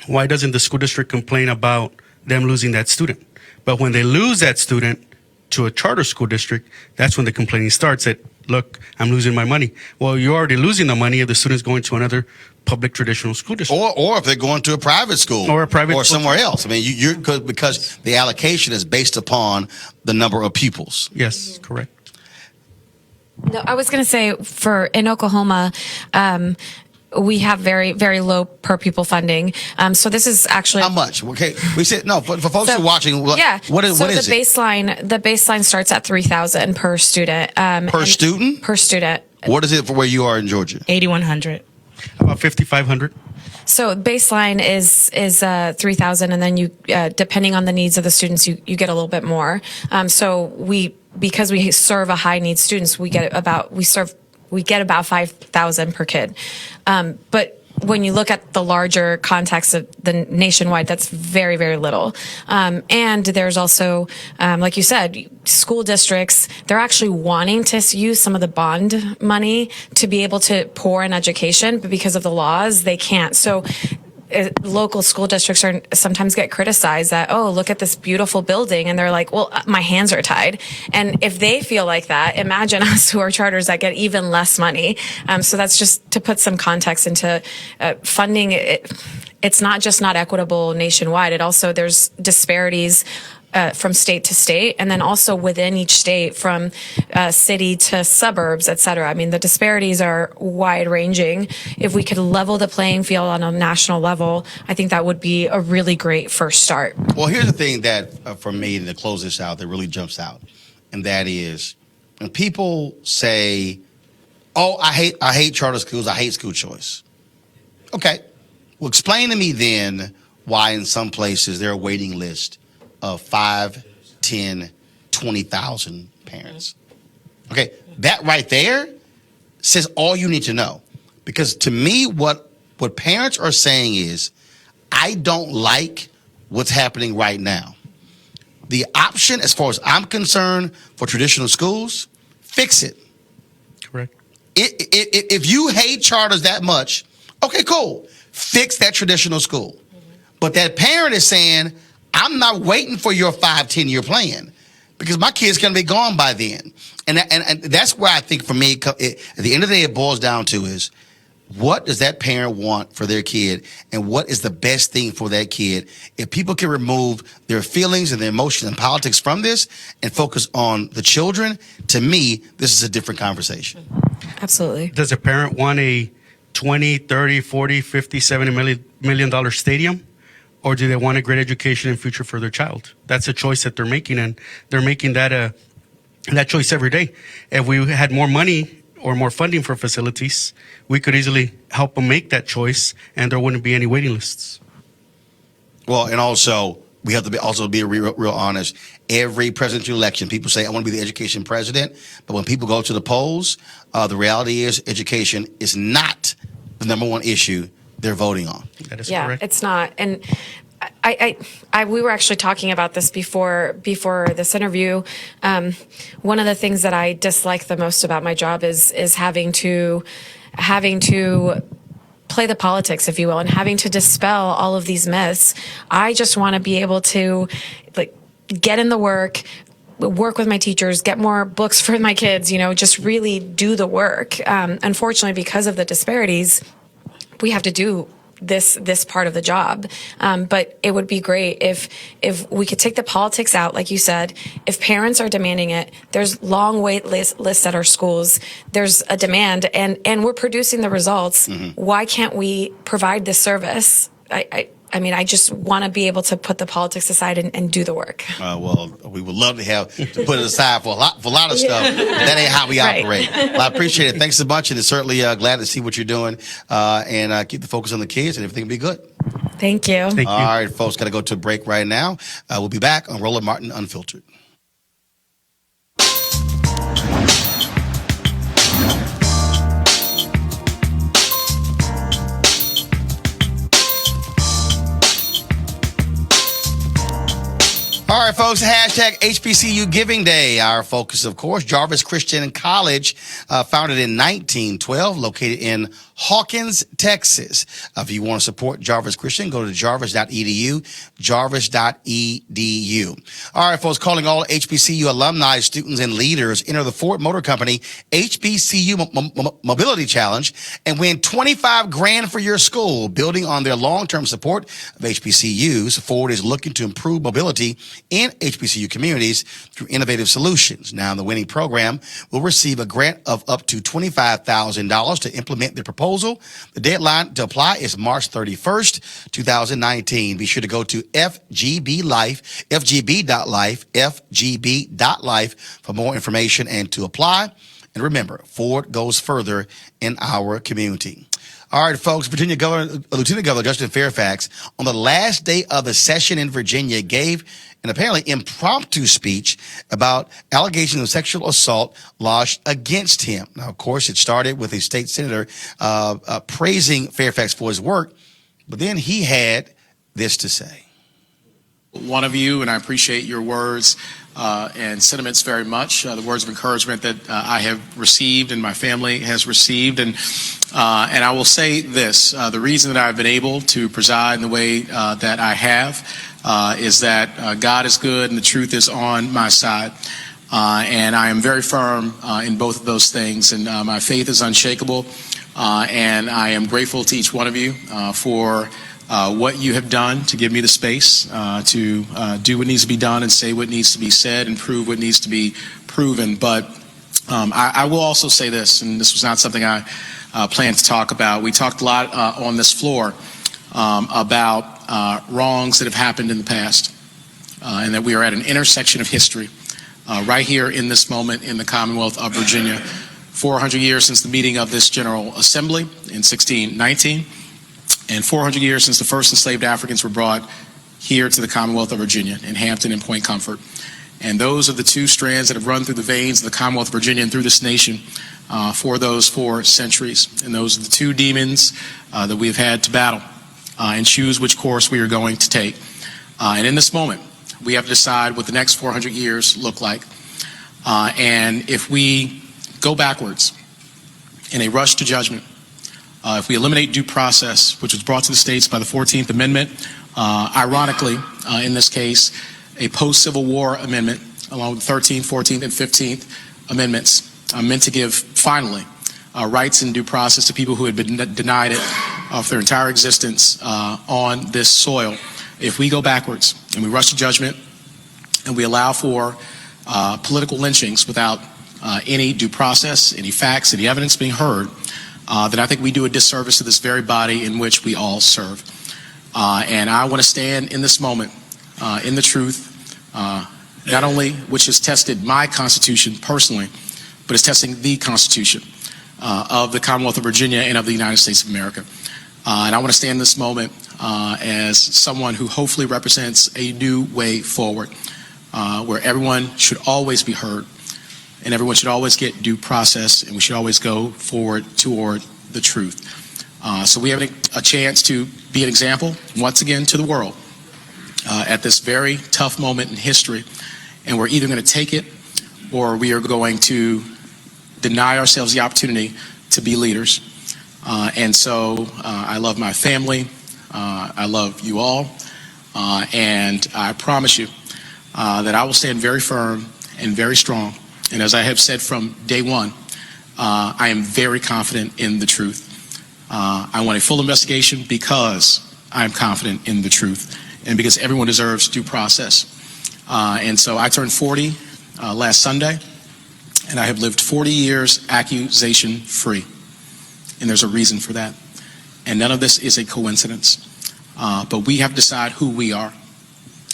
S12: why doesn't the school district complain about them losing that student? But when they lose that student to a charter school district, that's when the complaining starts that, look, I'm losing my money. Well, you're already losing the money if the student's going to another public traditional school district.
S1: Or if they're going to a private school. Or somewhere else. I mean, because the allocation is based upon the number of pupils.
S12: Yes, correct.
S13: No, I was going to say in Oklahoma, we have very, very low per pupil funding. So this is actually
S1: how much? Okay, we said no. For folks who are watching, what is
S13: the baseline? The baseline starts at $3,000 per student.
S1: Per student.
S13: Per student.
S1: What is it for where you are in Georgia?
S14: $8,100.
S12: About $5,500.
S13: So baseline is 3,000, and then you, depending on the needs of the students, you get a little bit more. Because we serve a high need students, we get about 5,000 per kid. But when you look at the larger context of the nationwide, that's very, very little. And there's also, like you said, school districts, they're actually wanting to use some of the bond money to be able to pour in education, but because of the laws, they can't. So local school districts sometimes get criticized that, oh, look at this beautiful building. And they're like, well, my hands are tied. And if they feel like that, imagine us who are charters that get even less money. So that's just to put some context into funding. It's not just not equitable nationwide. It also, there's disparities from state to state, and then also within each state from city to suburbs, et cetera. I mean, the disparities are wide ranging. If we could level the playing field on a national level, I think that would be a really great first start.
S1: Well, here's the thing that for me, to close this out, that really jumps out, and that is when people say, oh, I hate charter schools, I hate school choice. Okay, well, explain to me then why in some places there are waiting lists of 5, 10, 20,000 parents. Okay, that right there says all you need to know. Because to me, what parents are saying is, I don't like what's happening right now. The option, as far as I'm concerned, for traditional schools, fix it.
S12: Correct.
S1: If you hate charters that much, okay, cool. Fix that traditional school. But that parent is saying, I'm not waiting for your 5-10-year plan because my kid's going to be gone by then. And that's where I think for me, at the end of the day, it boils down to is, what does that parent want for their kid, and what is the best thing for that kid? If people can remove their feelings and their emotions and politics from this and focus on the children, to me, this is a different conversation.
S13: Absolutely.
S12: Does a parent want a 20, 30, 40, 50, $70 million stadium? Or do they want a great education and future for their child? That's a choice that they're making, and they're making that choice every day. If we had more money or more funding for facilities, we could easily help them make that choice, and there wouldn't be any waiting lists.
S1: Well, and also, we have to be real honest. Every presidential election, people say, I want to be the education president. But when people go to the polls, the reality is education is not the number one issue they're voting on.
S12: That is
S13: Yeah,
S12: correct.
S13: it's not. And we were actually talking about this before this interview. One of the things that I dislike the most about my job is having to play the politics, if you will, and having to dispel all of these myths. I just want to be able to get in the work with my teachers, get more books for my kids, just really do the work. Unfortunately, because of the disparities, we have to do this part of the job. But it would be great if we could take the politics out, like you said. If parents are demanding it, there's long wait lists at our schools. There's a demand, and we're producing the results. Mm-hmm. Why can't we provide this service? I mean, I just want to be able to put the politics aside and do the work.
S1: Well, we would love to put it aside for a lot of stuff. That ain't how we operate. Well, I appreciate it. Thanks a bunch, and it's certainly glad to see what you're doing. And keep the focus on the kids, and everything will be good.
S13: Thank you.
S1: All right, folks, got to go to a break right now. We'll be back on Roland Martin Unfiltered. All right, folks, hashtag HBCU Giving Day. Our focus, of course, Jarvis Christian College, founded in 1912, located in Hawkins, Texas. If you want to support Jarvis Christian, go to jarvis.edu, jarvis.edu. All right, folks, calling all HBCU alumni, students, and leaders, enter the Ford Motor Company HBCU Mobility Challenge and win $25,000 for your school. Building on their long-term support of HBCUs, Ford is looking to improve mobility in HBCU communities through innovative solutions. Now, the winning program will receive a grant of up to $25,000 to implement their proposal. The deadline to apply is March 31st, 2019. Be sure to go to fgb.life, fgb.life for more information and to apply. And remember, Ford goes further in our community. All right, folks, Lieutenant Governor Justin Fairfax, on the last day of the session in Virginia, gave an apparently impromptu speech about allegations of sexual assault lodged against him. Now, of course, it started with a state senator praising Fairfax for his work, but then he had this to say.
S15: One of you, and I appreciate your words and sentiments very much, the words of encouragement that I have received and my family has received. And I will say this, the reason that I've been able to preside in the way that I have is that God is good and the truth is on my side. And I am very firm in both of those things. And my faith is unshakable. And I am grateful to each one of you for what you have done to give me the space to do what needs to be done and say what needs to be said and prove what needs to be proven. But I will also say this, and this was not something I planned to talk about. We talked a lot on this floor about wrongs that have happened in the past, and that we are at an intersection of history right here in this moment in the Commonwealth of Virginia. 400 years since the meeting of this General Assembly in 1619. And 400 years since the first enslaved Africans were brought here to the Commonwealth of Virginia in Hampton and Point Comfort. And those are the two strands that have run through the veins of the Commonwealth of Virginia and through this nation for those 4 centuries. And those are the 2 demons that we've had to battle and choose which course we are going to take. And in this moment, we have to decide what the next 400 years look like. And if we go backwards in a rush to judgment, if we eliminate due process, which was brought to the states by the 14th Amendment, ironically, in this case, a post-Civil War amendment, along with the 13th, 14th, and 15th Amendments, meant to give, finally, rights and due process to people who had been denied it for their entire existence on this soil. If we go backwards and we rush to judgment and we allow for political lynchings without any due process, any facts, any evidence being heard, then I think we do a disservice to this very body in which we all serve. And I want to stand in this moment in the truth, not only which has tested my Constitution personally, but is testing the Constitution of the Commonwealth of Virginia and of the United States of America. And I want to stand in this moment as someone who hopefully represents a new way forward, where everyone should always be heard, and everyone should always get due process, and we should always go forward toward the truth. So we have a chance to be an example, once again, to the world at this very tough moment in history, and we're either going to take it or we are going to deny ourselves the opportunity to be leaders. And so I love my family, I love you all, and I promise you that I will stand very firm and very strong. And as I have said from day one, I am very confident in the truth. I want a full investigation because I am confident in the truth and because everyone deserves due process. And so I turned 40 last Sunday, and I have lived 40 years accusation-free. And there's a reason for that. And none of this is a coincidence. But we have to decide who we are.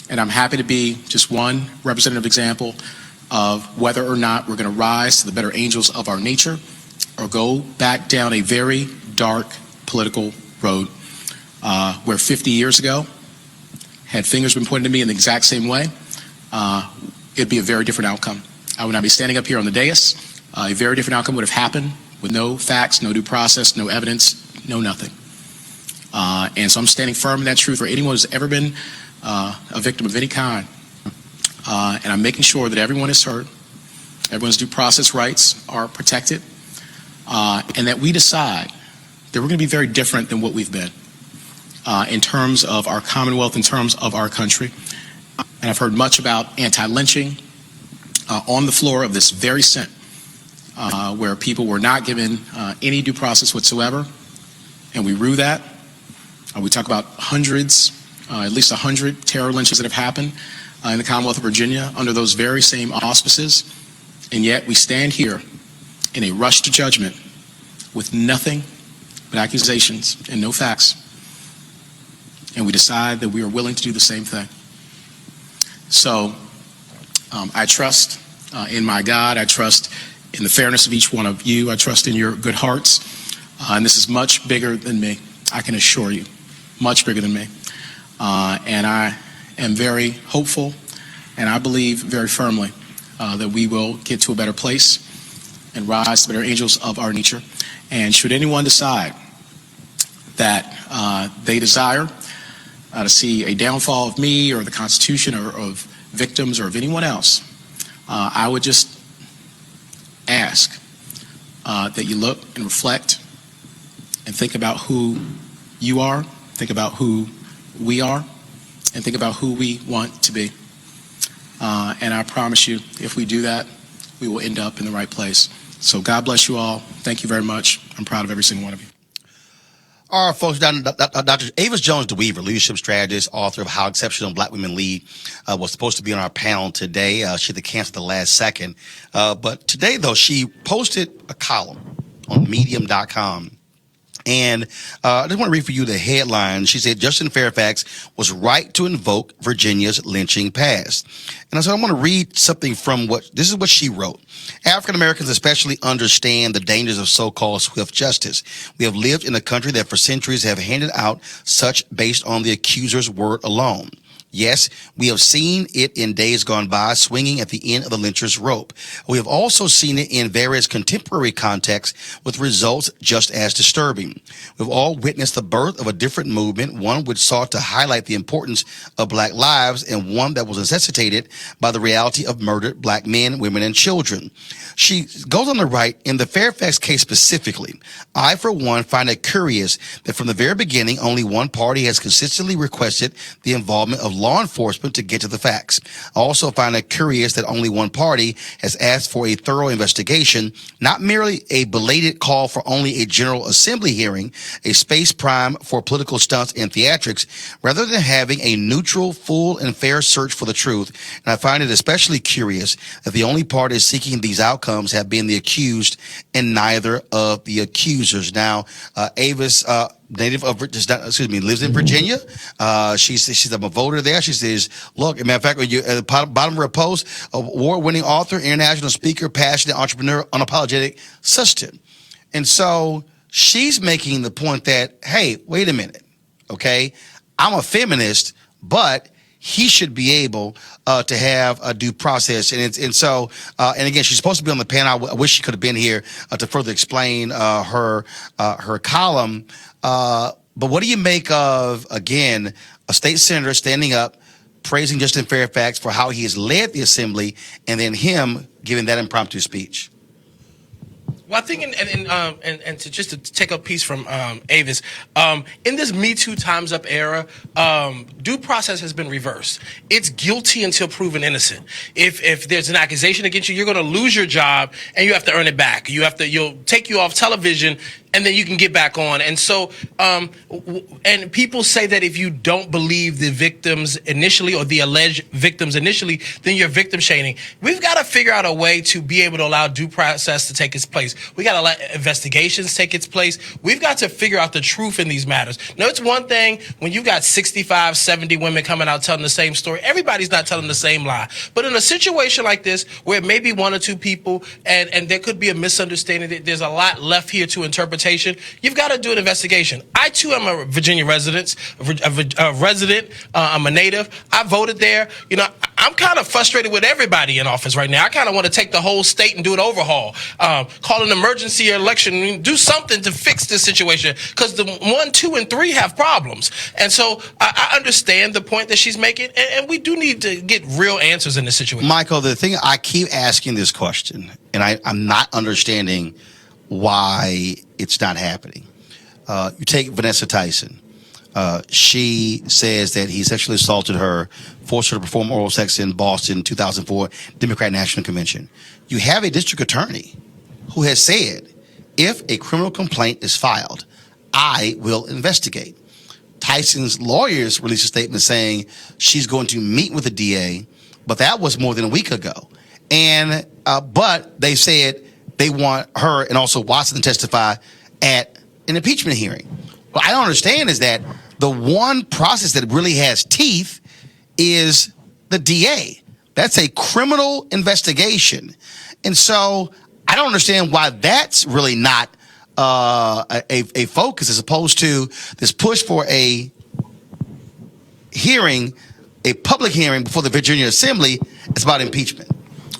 S15: And I'm happy to be just one representative example of whether or not we're going to rise to the better angels of our nature or go back down a very dark political road where 50 years ago, had fingers been pointed at me in the exact same way, it'd be a very different outcome. I would not be standing up here on the dais. A very different outcome would have happened with no facts, no due process, no evidence, no nothing. And so I'm standing firm in that truth for anyone who's ever been a victim of any kind. And I'm making sure that everyone is heard, everyone's due process rights are protected, and that we decide that we're going to be very different than what we've been in terms of our Commonwealth, in terms of our country. And I've heard much about anti-lynching on the floor of this very Senate, where people were not given any due process whatsoever, and we rue that. We talk about hundreds, at least 100 terror lynches that have happened in the Commonwealth of Virginia under those very same auspices, and yet we stand here in a rush to judgment with nothing but accusations and no facts, and we decide that we are willing to do the same thing. So I trust in my God, I trust in the fairness of each one of you, I trust in your good hearts, and this is much bigger than me, I can assure you, much bigger than me. And I am very hopeful, and I believe very firmly that we will get to a better place and rise to better angels of our nature. And should anyone decide that they desire to see a downfall of me or the Constitution or of victims or of anyone else, I would just ask that you look and reflect and think about who you are, think about who we are, and think about who we want to be. And I promise you, if we do that, we will end up in the right place. So God bless you all. Thank you very much. I'm proud of every single one of you.
S1: All right, folks, Dr. Avis Jones-DeWeaver, leadership strategist, author of How Exceptional Black Women Lead, was supposed to be on our panel today. She had to cancel at the last second. But today, though, she posted a column on medium.com. And I just want to read for you the headline. She said, Justin Fairfax was right to invoke Virginia's lynching past. And I said, I want to read something from this is what she wrote. African Americans especially understand the dangers of so-called swift justice. We have lived in a country that for centuries have handed out such based on the accuser's word alone. Yes, we have seen it in days gone by, swinging at the end of the lyncher's rope. We have also seen it in various contemporary contexts with results just as disturbing. We've all witnessed the birth of a different movement, one which sought to highlight the importance of black lives and one that was necessitated by the reality of murdered black men, women, and children. She goes on to write, in the Fairfax case specifically, I, for one, find it curious that from the very beginning, only one party has consistently requested the involvement of law enforcement to get to the facts. I also find it curious that only one party has asked for a thorough investigation, not merely a belated call for only a General Assembly hearing, a space prime for political stunts and theatrics, rather than having a neutral, full, and fair search for the truth. And I find it especially curious that the only parties seeking these outcomes have been the accused and neither of the accusers. Now, Avis, lives in Virginia. She's a voter there. She says, look, matter of fact, when you at the bottom of her post, award-winning author, international speaker, passionate entrepreneur, unapologetic sister. And so she's making the point that, hey, wait a minute, okay? I'm a feminist, but he should be able to have a due process. And so again, she's supposed to be on the panel. I wish she could have been here to further explain her column. But what do you make of, again, a state senator standing up, praising Justin Fairfax for how he has led the assembly, and then him giving that impromptu speech?
S9: Well, I think, and to take a piece from Avis, in this Me Too Time's Up era, due process has been reversed. It's guilty until proven innocent. If there's an accusation against you, you're going to lose your job and you have to earn it back. You'll take you off television and then you can get back on. And so, and people say that if you don't believe the victims initially or the alleged victims initially, then you're victim shaming. We've got to figure out a way to be able to allow due process to take its place. We got to let investigations take its place. We've got to figure out the truth in these matters. Now, it's one thing when you got 65, 70 women coming out telling the same story. Everybody's not telling the same lie. But in a situation like this, where it may be one or two people and there could be a misunderstanding, there's a lot left here to interpretation, you've got to do an investigation. I, too, am a Virginia resident. I'm a native. I voted there. You know, I'm kind of frustrated with everybody in office right now. I kind of want to take the whole state and do an overhaul. Call an emergency election, do something to fix this situation, because the 1, 2, and 3 have problems. And so I understand the point that she's making, and we do need to get real answers in this situation.
S1: Michael, the thing I keep asking this question, and I'm not understanding why it's not happening. You take Vanessa Tyson. She says that he sexually assaulted her, forced her to perform oral sex in Boston, 2004 Democrat National Convention. You have a district attorney who has said, if a criminal complaint is filed, I will investigate. Tyson's lawyers released a statement saying she's going to meet with the DA, but that was more than a week ago. And but they said they want her and also Watson to testify at an impeachment hearing. What I don't understand is that the one process that really has teeth is the DA. That's a criminal investigation. And so I don't understand why that's really not a focus, as opposed to this push for a hearing, a public hearing before the Virginia Assembly. It's about impeachment.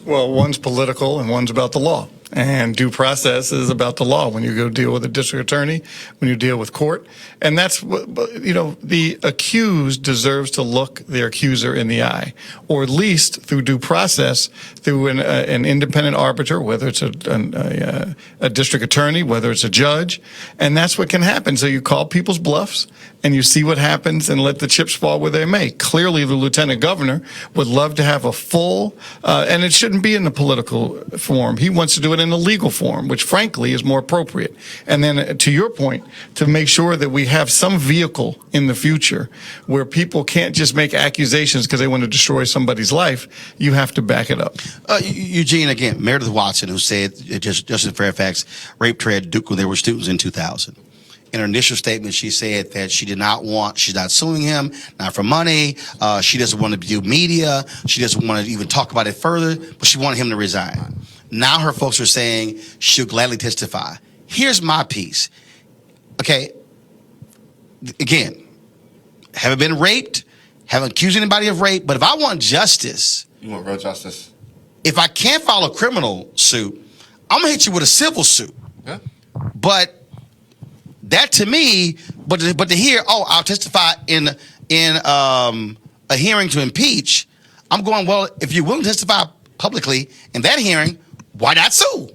S11: Well, one's political and one's about the law. And due process is about the law when you go deal with a district attorney, when you deal with court. And that's what, the accused deserves to look their accuser in the eye, or at least through due process, through an independent arbiter, whether it's a district attorney, whether it's a judge. And that's what can happen. So you call people's bluffs and you see what happens and let the chips fall where they may. Clearly, the lieutenant governor would love to have a full, and it shouldn't be in the political form. He wants to do it in the legal form, which frankly is more appropriate. And then to your point, to make sure that we have some vehicle in the future where people can't just make accusations because they want to destroy somebody's life, you have to back it up.
S1: Eugene, again, Meredith Watson, who said Justin Fairfax raped her at Duke when they were students in 2000. In her initial statement, she said that she's not suing him, not for money. She doesn't want to do media. She doesn't want to even talk about it further, but she wanted him to resign. Now her folks are saying she'll gladly testify. Here's my piece. Okay, again, haven't been raped, haven't accused anybody of rape, but if I want justice,
S10: You want real justice?
S1: if I can't file a criminal suit, I'm gonna hit you with a civil suit.
S10: Yeah.
S1: But that to me, but to hear, I'll testify in a hearing to impeach. I'm going, well, if you're willing to testify publicly in that hearing, why not sue?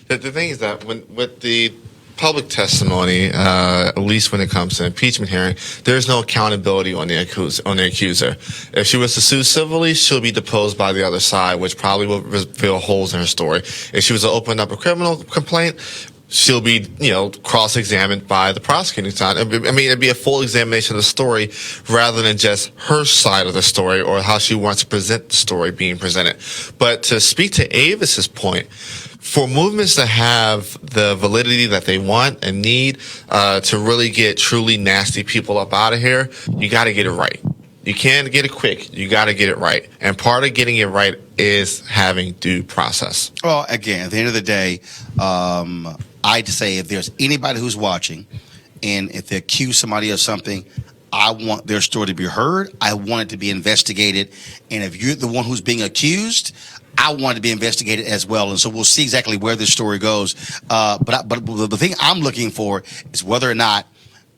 S10: The thing is that with the public testimony, at least when it comes to impeachment hearing, there's no accountability on the accuser. If she was to sue civilly, she'll be deposed by the other side, which probably will reveal holes in her story. If she was to open up a criminal complaint, she'll be, cross-examined by the prosecuting side. I mean, it'd be a full examination of the story rather than just her side of the story or how she wants to present the story being presented. But to speak to Avis's point, for movements to have the validity that they want and need to really get truly nasty people up out of here, you got to get it right. You can't get it quick. You got to get it right. And part of getting it right is having due process.
S1: Well, again, at the end of the day, I'd say if there's anybody who's watching and if they accuse somebody of something, I want their story to be heard. I want it to be investigated. And if you're the one who's being accused, I want it to be investigated as well. And so we'll see exactly where this story goes. But the thing I'm looking for is whether or not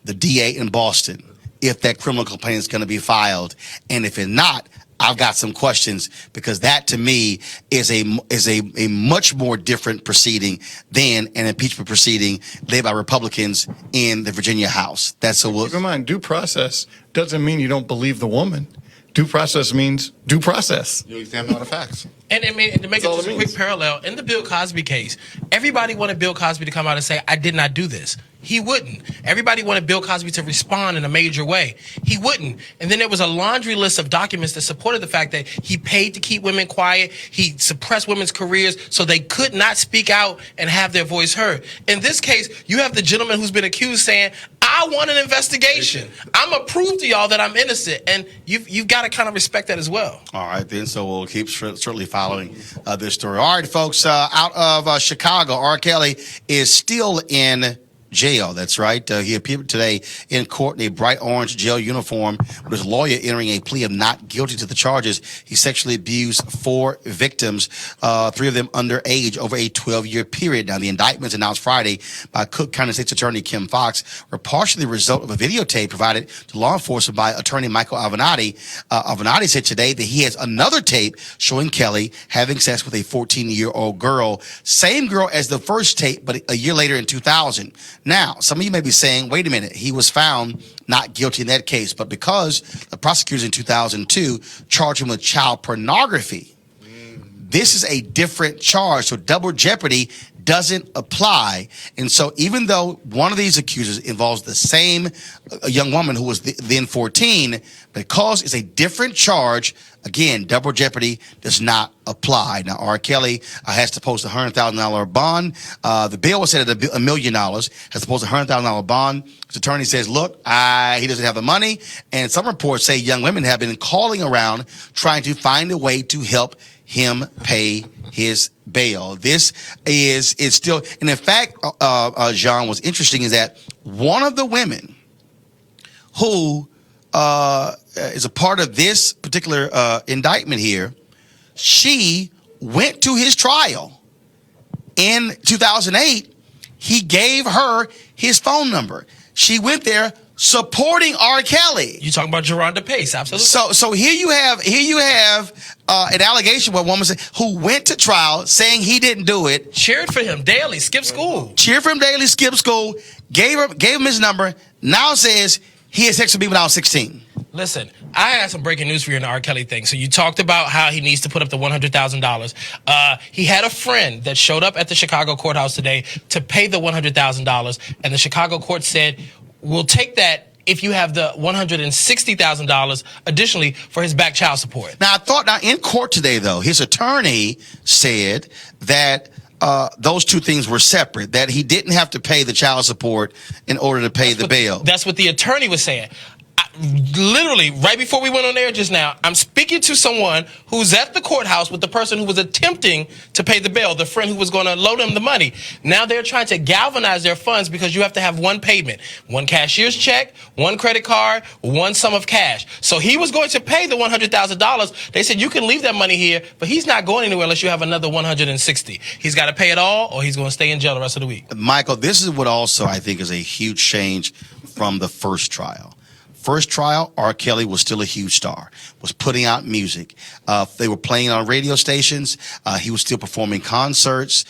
S1: the DA in Boston, if that criminal complaint is going to be filed. And if it's not, I've got some questions, because that to me is a much more different proceeding than an impeachment proceeding led by Republicans in the Virginia House. That's a
S11: keep in mind, due process doesn't mean you don't believe the woman. Due process means due process.
S10: You examine all the facts.
S9: And to make it just a quick parallel, in the Bill Cosby case, everybody wanted Bill Cosby to come out and say, I did not do this. He wouldn't. Everybody wanted Bill Cosby to respond in a major way. He wouldn't. And then there was a laundry list of documents that supported the fact that he paid to keep women quiet. He suppressed women's careers so they could not speak out and have their voice heard. In this case, you have the gentleman who's been accused saying, I want an investigation. I'm going to prove to y'all that I'm innocent. And you've got to kind of respect that as well.
S1: All right, then. So we'll keep certainly following this story. All right, folks, out of Chicago, R. Kelly is still in jail. That's right. He appeared today in court in a bright orange jail uniform with his lawyer entering a plea of not guilty to the charges. He sexually abused 4 victims, 3 of them underage, over a 12-year period. Now, the indictments announced Friday by Cook County State's Attorney Kim Fox were partially the result of a videotape provided to law enforcement by attorney Michael Avenatti. Avenatti said today that he has another tape showing Kelly having sex with a 14-year-old girl, same girl as the first tape, but a year later in 2000. Now, some of you may be saying, wait a minute, he was found not guilty in that case, but because the prosecutors in 2002 charged him with child pornography, this is a different charge. So double jeopardy doesn't apply. And so even though one of these accusers involves the same young woman who was then 14, because it's a different charge, again, double jeopardy does not apply. Now, R. Kelly has to post a $100,000 bond. The bill was set at $1 million, has to post a $100,000 bond. His attorney says, look, he doesn't have the money. And some reports say young women have been calling around trying to find a way to help him pay his bail. This is still, and in fact, Jean, what's interesting is that one of the women who is a part of this particular indictment here, she went to his trial in 2008. He gave her his phone number. She went there supporting R. Kelly.
S9: You talking about Geronda Pace, absolutely.
S1: So here you have an allegation where a woman who went to trial saying he didn't do it.
S9: Cheered for him daily, skipped school.
S1: Cheered for him daily, skipped school, gave him his number, now says he had sex with me when I was 16.
S9: Listen, I had some breaking news for you in the R. Kelly thing. So you talked about how he needs to put up the $100,000. He had a friend that showed up at the Chicago courthouse today to pay the $100,000, and the Chicago court said, we'll take that if you have the $160,000 additionally for his back child support.
S1: Now, in court today, though, his attorney said that those two things were separate, that he didn't have to pay the child support in order to pay the bail.
S9: That's what the attorney was saying. Literally, right before we went on air just now, I'm speaking to someone who's at the courthouse with the person who was attempting to pay the bail, the friend who was going to loan him the money. Now they're trying to galvanize their funds because you have to have one payment, one cashier's check, one credit card, one sum of cash. So he was going to pay the $100,000. They said you can leave that money here, but he's not going anywhere unless you have another 160. He's got to pay it all, or he's going to stay in jail the rest of the week.
S1: Michael, this is what also I think is a huge change from the first trial. First trial, R. Kelly was still a huge star, was putting out music. They were playing on radio stations. He was still performing concerts.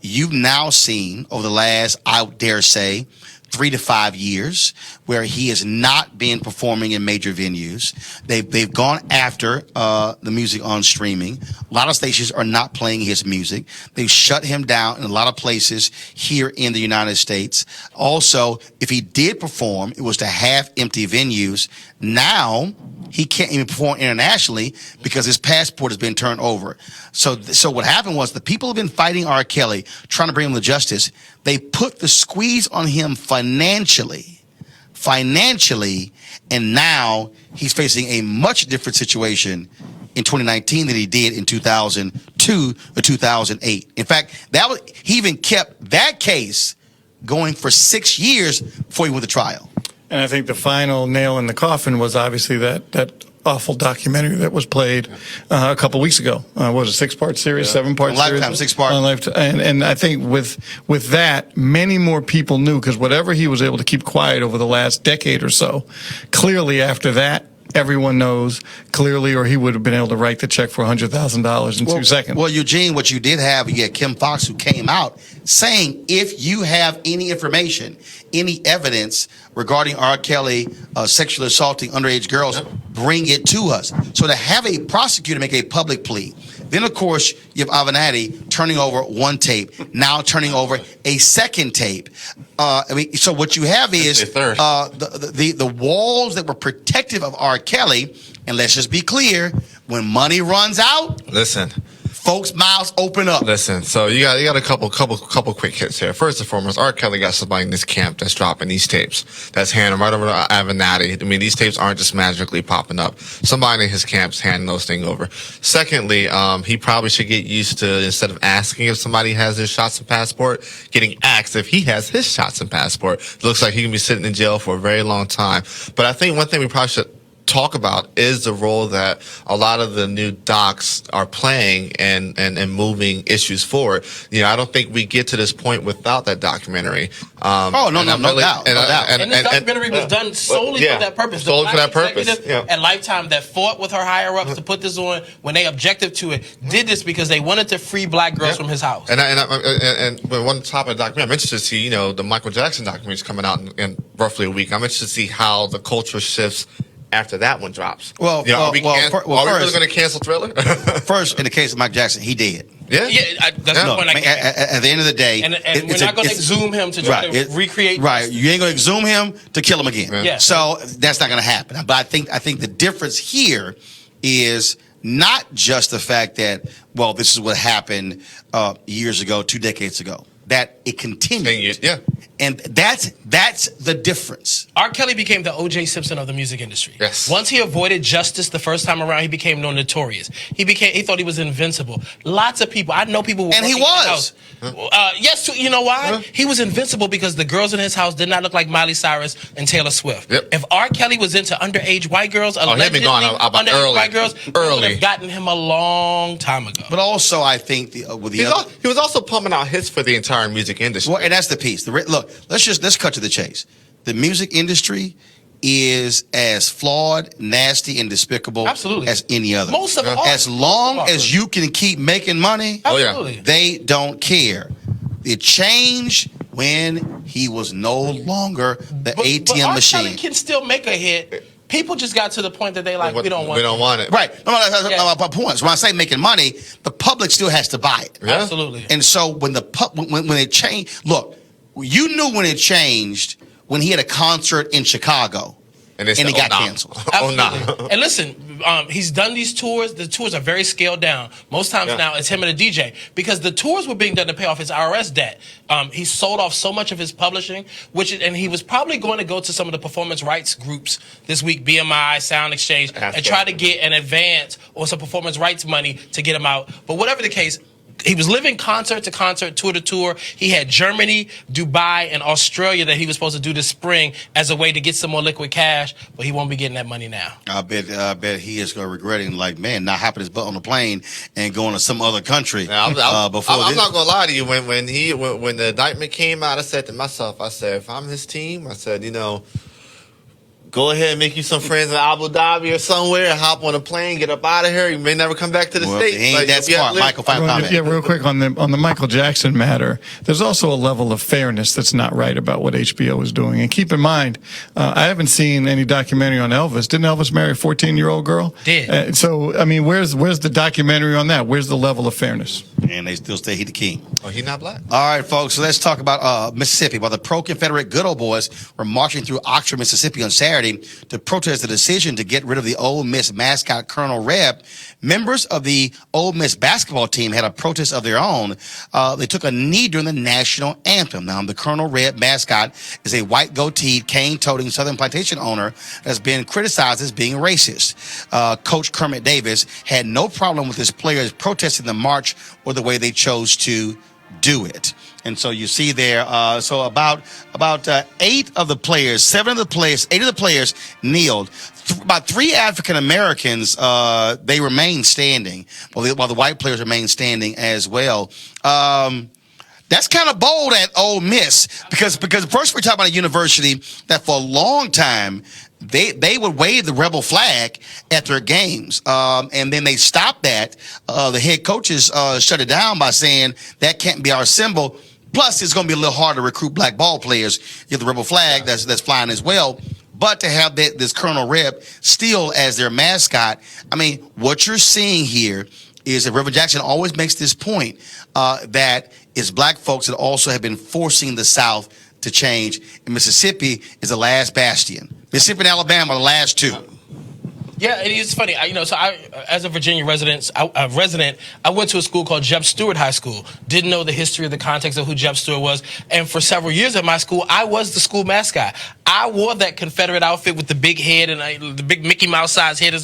S1: You've now seen over the last, I dare say, 3 to 5 years where he has not been performing in major venues. They've gone after the music on streaming. A lot of stations are not playing his music. They've shut him down in a lot of places here in the United States. Also, if he did perform, it was to half-empty venues. Now, he can't even perform internationally because his passport has been turned over. So what happened was the people have been fighting R. Kelly, trying to bring him to justice. They put the squeeze on him financially, and now he's facing a much different situation in 2019 than he did in 2002 or 2008. In fact, he even kept that case going for 6 years before he went to trial.
S11: And I think the final nail in the coffin was obviously that awful documentary that was played a couple weeks ago. What was it, 6-part series, 7-part series?
S1: Lifetime, 6-part.
S11: And I think with that, many more people knew, because whatever he was able to keep quiet over the last decade or so, clearly after that, everyone knows clearly, or he would have been able to write the check for $100,000 in 2 seconds.
S1: Well, Eugene, what you did have, you had Kim Fox who came out saying, if you have any information, any evidence regarding R. Kelly sexually assaulting underage girls, bring it to us. So to have a prosecutor make a public plea, then of course you have Avenatti turning over one tape, now turning over a second tape. So what you have is the walls that were protective of R. Kelly, and let's just be clear, when money runs out,
S10: listen,
S1: folks' mouths open up.
S10: Listen, so you got a couple quick hits here. First and foremost, R. Kelly got somebody in this camp that's dropping these tapes. That's handing right over to Avenatti. I mean, these tapes aren't just magically popping up. Somebody in his camp's handing those things over. Secondly, he probably should get used to, instead of asking if somebody has their shots and passport, getting asked if he has his shots and passport. It looks like he can be sitting in jail for a very long time. But I think one thing we probably should talk about is the role that a lot of the new docs are playing and moving issues forward. You know, I don't think we get to this point without that documentary.
S1: No doubt.
S9: And this documentary was done solely for that purpose.
S10: Solely for that purpose.
S9: At Lifetime that fought with her higher-ups to put this on when they objected to it, did this because they wanted to free black girls from his house.
S10: And one topic of the documentary, I'm interested to see, the Michael Jackson documentary is coming out in roughly a week. I'm interested to see how the culture shifts after that one drops.
S1: Are we really
S10: going to cancel Thriller?
S1: First, in the case of Mike Jackson, he did.
S9: That's the point.
S1: At the end of the day,
S9: and we're not going to exhume him to try to recreate.
S1: Right, you ain't going to exhume him to kill him again.
S9: Yeah.
S1: So that's not going to happen. But I think the difference here is not just the fact that, well, this is what happened years ago, 2 decades ago. That it continued.
S10: Yeah.
S1: And that's the difference.
S9: R. Kelly became the O.J. Simpson of the music industry.
S10: Yes.
S9: Once he avoided justice the first time around, he became known notorious. He thought he was invincible. Lots of people, I know people.
S1: And he was.
S9: Yes, you know why? He was invincible because the girls in his house did not look like Miley Cyrus and Taylor Swift.
S10: Yep.
S9: If R. Kelly was into underage white girls,
S10: he'd been gone about early.
S9: White girls, would have gotten him a long time ago.
S1: But also, I think he
S10: was also pumping out hits for the entire music industry.
S1: Well, and that's the piece. Look, let's cut to the chase. The music industry is as flawed, nasty, and despicable as any other.
S9: Most of all,
S1: as long as you can keep making money, they don't care. It changed when he was no longer the ATM machine.
S9: R. Kelly can still make a hit. People just got to the point that they we don't want it.
S1: Right. No, that's my point. So when I say making money, the public still has to buy it.
S9: Yeah. Absolutely.
S1: And so when it changed, look, you knew when it changed when he had a concert in Chicago.
S10: And they said,
S1: it got canceled.
S10: Oh, no.
S9: And listen, he's done these tours. The tours are very scaled down. Most times now it's him and a DJ because the tours were being done to pay off his IRS debt. He sold off so much of his publishing, and he was probably going to go to some of the performance rights groups this week, BMI, Sound Exchange, and try to get an advance or some performance rights money to get him out. But whatever the case, he was living concert to concert, tour to tour. He had Germany, Dubai, and Australia that he was supposed to do this spring as a way to get some more liquid cash, but he won't be getting that money now. I
S1: bet he is going to regret it, like, man, not hopping his butt on the plane and going to some other country.
S10: Now, I'm not going to lie to you. When the indictment came out, I said to myself, if I'm his team, I said, go ahead and make you some friends in Abu Dhabi or somewhere, hop on a plane, get up out of here. You may never come back to the States.
S1: He ain't that smart. Michael, final comment.
S11: Yeah, real quick on the Michael Jackson matter. There's also a level of fairness that's not right about what HBO is doing. And keep in mind, I haven't seen any documentary on Elvis. Didn't Elvis marry a 14-year-old girl?
S9: Did.
S11: So, I mean, where's the documentary on that? Where's the level of fairness?
S1: And they still say he the king.
S10: Oh, he not black.
S1: All right, folks. So let's talk about Mississippi. While the pro-Confederate good old boys were marching through Oxford, Mississippi on Saturday to protest the decision to get rid of the Ole Miss mascot, Colonel Reb, members of the Ole Miss basketball team had a protest of their own. They took a knee during the national anthem. Now, the Colonel Reb mascot is a white goateed, cane-toting Southern plantation owner that's been criticized as being racist. Coach Kermit Davis had no problem with his players protesting the march or the way they chose to do it. And so you see there, so about 8 of the players, 8 of the players kneeled. About 3 African Americans, they remain standing, while the white players remain standing as well. That's kind of bold at Ole Miss because first we're talking about a university that for a long time they would wave the rebel flag at their games, and then they stopped that. The head coaches shut it down by saying that can't be our symbol. Plus, it's going to be a little hard to recruit black ball players. You have the rebel flag that's flying as well. But to have this Colonel Reb still as their mascot, I mean, what you're seeing here is that Reverend Jackson always makes this point that it's black folks that also have been forcing the South to change. And Mississippi is the last bastion. Mississippi and Alabama are the last 2.
S9: Yeah, it is funny. So I, as a Virginia resident, I went to a school called Jeb Stuart High School. Didn't know the history or the context of who Jeb Stuart was. And for several years at my school, I was the school mascot. I wore that Confederate outfit with the big head and the big Mickey Mouse size head.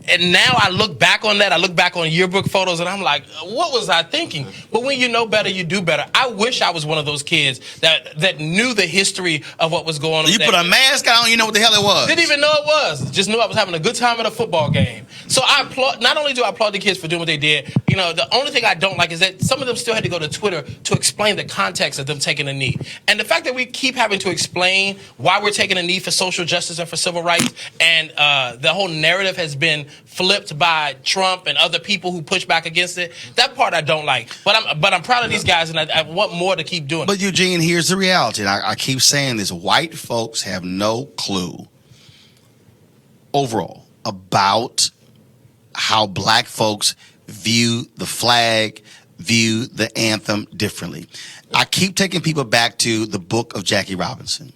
S9: And now I look back on that. I look back on yearbook photos, and I'm like, what was I thinking? But when you know better, you do better. I wish I was one of those kids that knew the history of what was going on.
S1: You put a mask on, you know what the hell it was.
S9: Didn't even know it was. Just knew I was having a good time at a football game. So I applaud. Not only do I applaud the kids for doing what they did, the only thing I don't like is that some of them still had to go to Twitter to explain the context of them taking a knee. And the fact that we keep having to explain why we're taking a knee for social justice and for civil rights, and the whole narrative has been flipped by Trump and other people who push back against it. That part I don't like. But I'm proud of these guys, and I want more to keep doing.
S1: But Eugene, here's the reality. And I keep saying this: white folks have no clue overall about how black folks view the flag, view the anthem differently. I keep taking people back to the book of Jackie Robinson.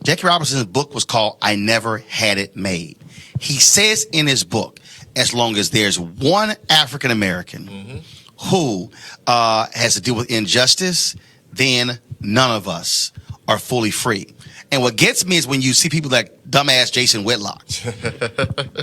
S1: Jackie Robinson's book was called I Never Had It Made. He says in his book, as long as there's one African American who has to deal with injustice, then none of us are fully free. And what gets me is when you see people like dumbass Jason Whitlock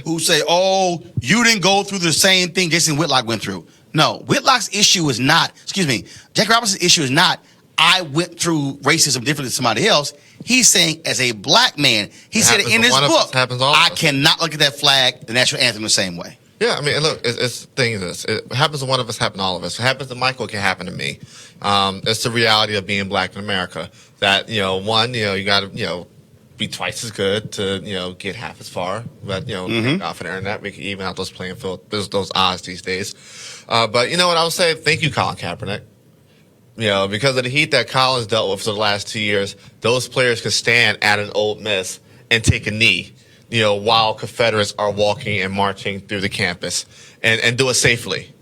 S1: who say, oh, you didn't go through the same thing Jason Whitlock went through. No, Whitlock's issue is not, Jackie Robinson's issue is not, I went through racism different than somebody else. He's saying, as a black man, he said it in his book, I cannot look at that flag, the national anthem, the same way.
S10: Yeah, I mean, look, it's the thing is this. It happens to one of us, happens to all of us. If it happens to Michael, it can happen to me. It's the reality of being black in America. That, you got to, be twice as good to, get half as far. But, thank God for the internet. We can even out those playing field, those odds these days. But you know what I would say? Thank you, Colin Kaepernick. Because of the heat that Colin's dealt with for the last 2 years, those players can stand at an Ole Miss and take a knee, while Confederates are walking and marching through the campus and do it safely.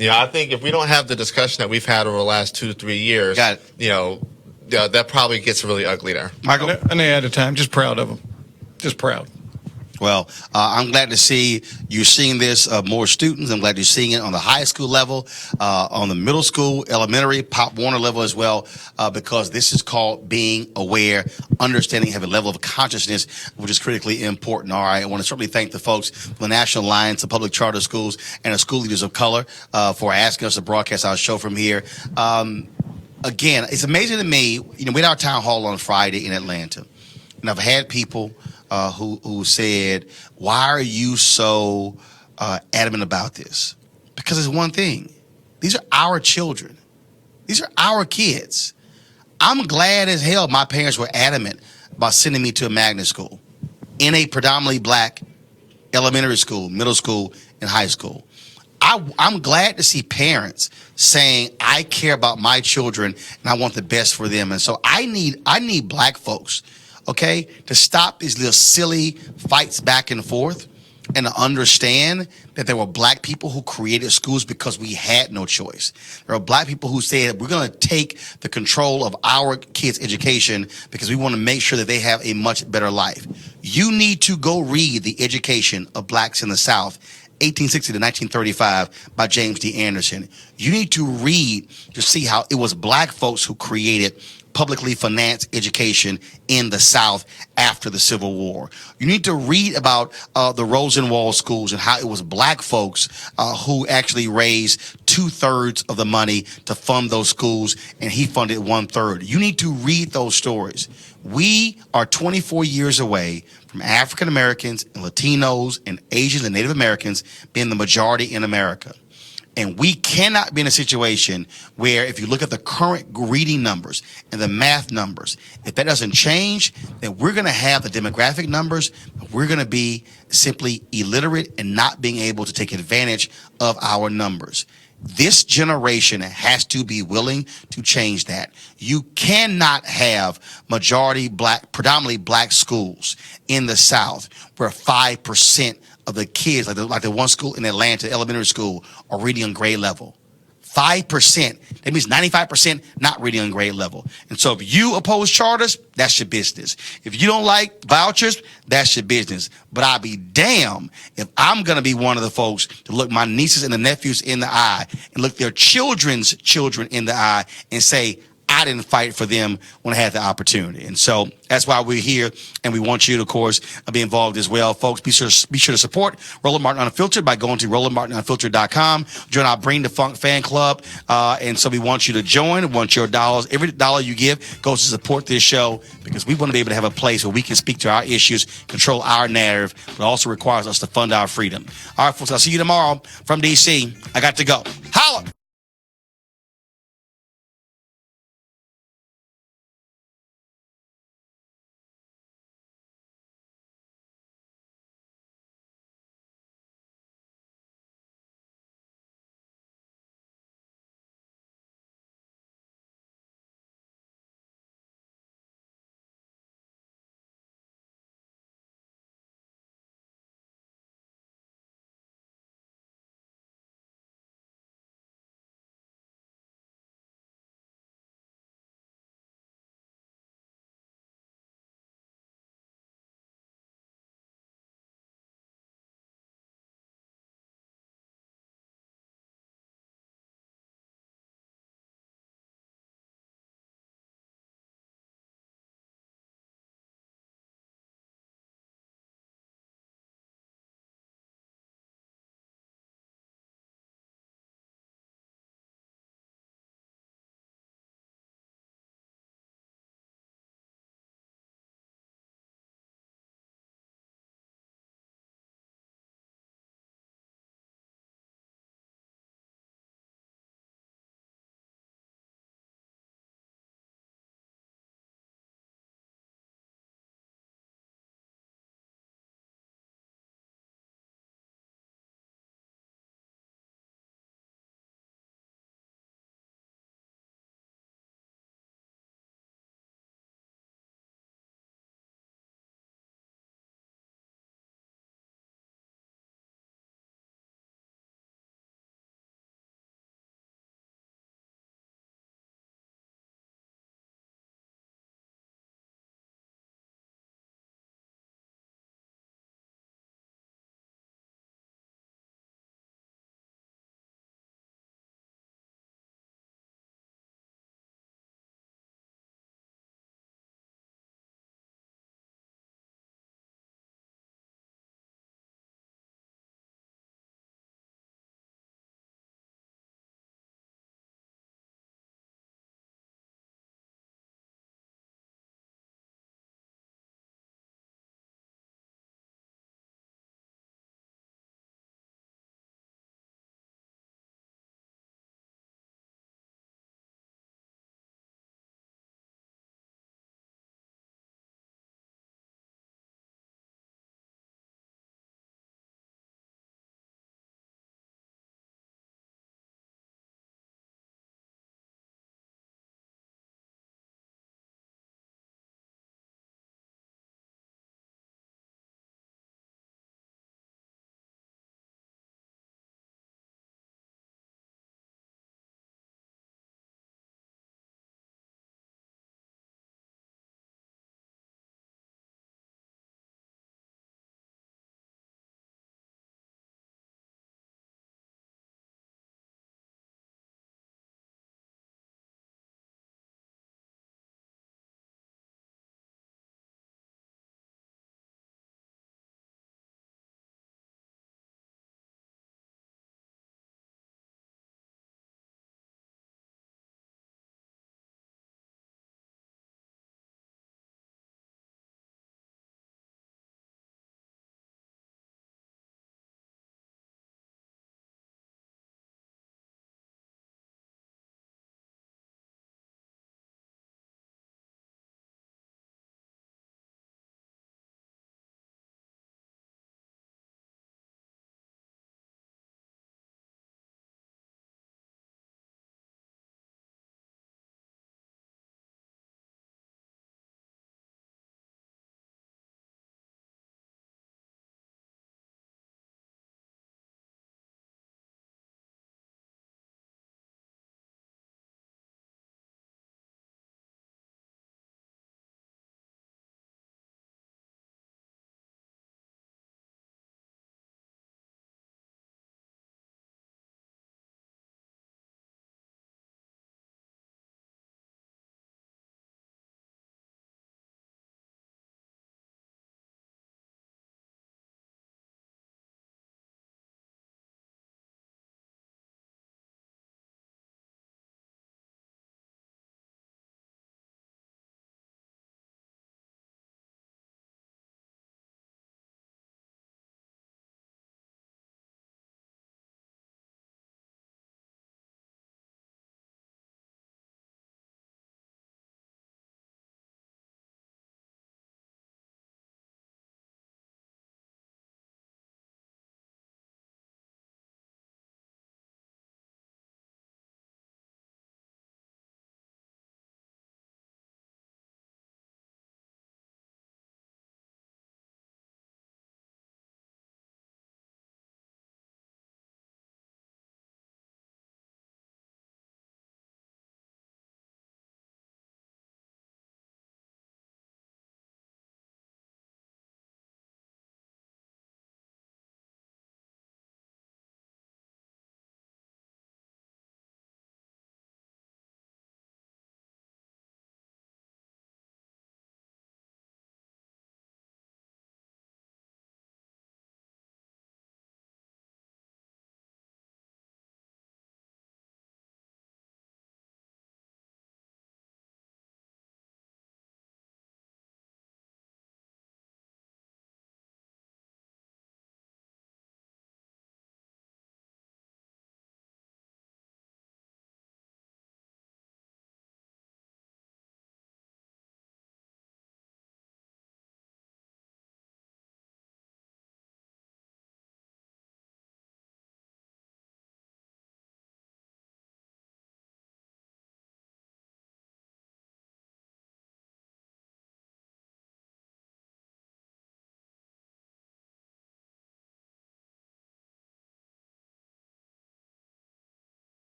S10: I think if we don't have the discussion that we've had over the last 2-3 years, that probably gets really ugly there.
S11: Michael? And they had a time. Just proud of them. Just proud.
S1: Well, I'm glad to see you're seeing this more students. I'm glad you're seeing it on the high school level, on the middle school, elementary, Pop Warner level as well, because this is called being aware, understanding, have a level of consciousness, which is critically important. All right. I want to certainly thank the folks from the National Alliance of Public Charter Schools and the School Leaders of Color for asking us to broadcast our show from here. Again, it's amazing to me. You know, we had our town hall on Friday in Atlanta, and I've had people who said, why are you so adamant about this? Because it's one thing. These are our children. These are our kids. I'm glad as hell my parents were adamant about sending me to a magnet school in a predominantly black elementary school, middle school, and high school. I'm glad to see parents saying, I care about my children and I want the best for them. And so I need black folks, okay, to stop these little silly fights back and forth and to understand that there were black people who created schools because we had no choice. There are black people who said we're going to take the control of our kids' education because we want to make sure that they have a much better life. You need to go read The Education of Blacks in the South, 1860 to 1935 by James D. Anderson. You need to read to see how it was black folks who created publicly financed education in the South after the Civil War. You need to read about the Rosenwald schools and how it was black folks who actually raised 2/3 of the money to fund those schools, and he funded 1/3. You need to read those stories. We are 24 years away from African Americans and Latinos and Asians and Native Americans being the majority in America. And we cannot be in a situation where if you look at the current reading numbers and the math numbers, if that doesn't change, then we're going to have the demographic numbers, but we're going to be simply illiterate and not being able to take advantage of our numbers. This generation has to be willing to change that. You cannot have majority black, predominantly black schools in the South where 5% of the kids, like the one school in Atlanta, elementary school, are reading on grade level. 5%. That means 95% not reading on grade level. And so if you oppose charters, that's your business. If you don't like vouchers, that's your business. But I'll be damned if I'm going to be one of the folks to look my nieces and the nephews in the eye and look their children's children in the eye and say, I didn't fight for them when I had the opportunity. And so that's why we're here, and we want you to, of course, be involved as well. Folks, be sure to support Roland Martin Unfiltered by going to RolandMartinUnfiltered.com. Join our Bring the Funk fan club. And so we want you to join. We want your dollars. Every dollar you give goes to support this show because we want to be able to have a place where we can speak to our issues, control our narrative, but also requires us to fund our freedom. All right, folks, I'll see you tomorrow from D.C. I got to go. Holla!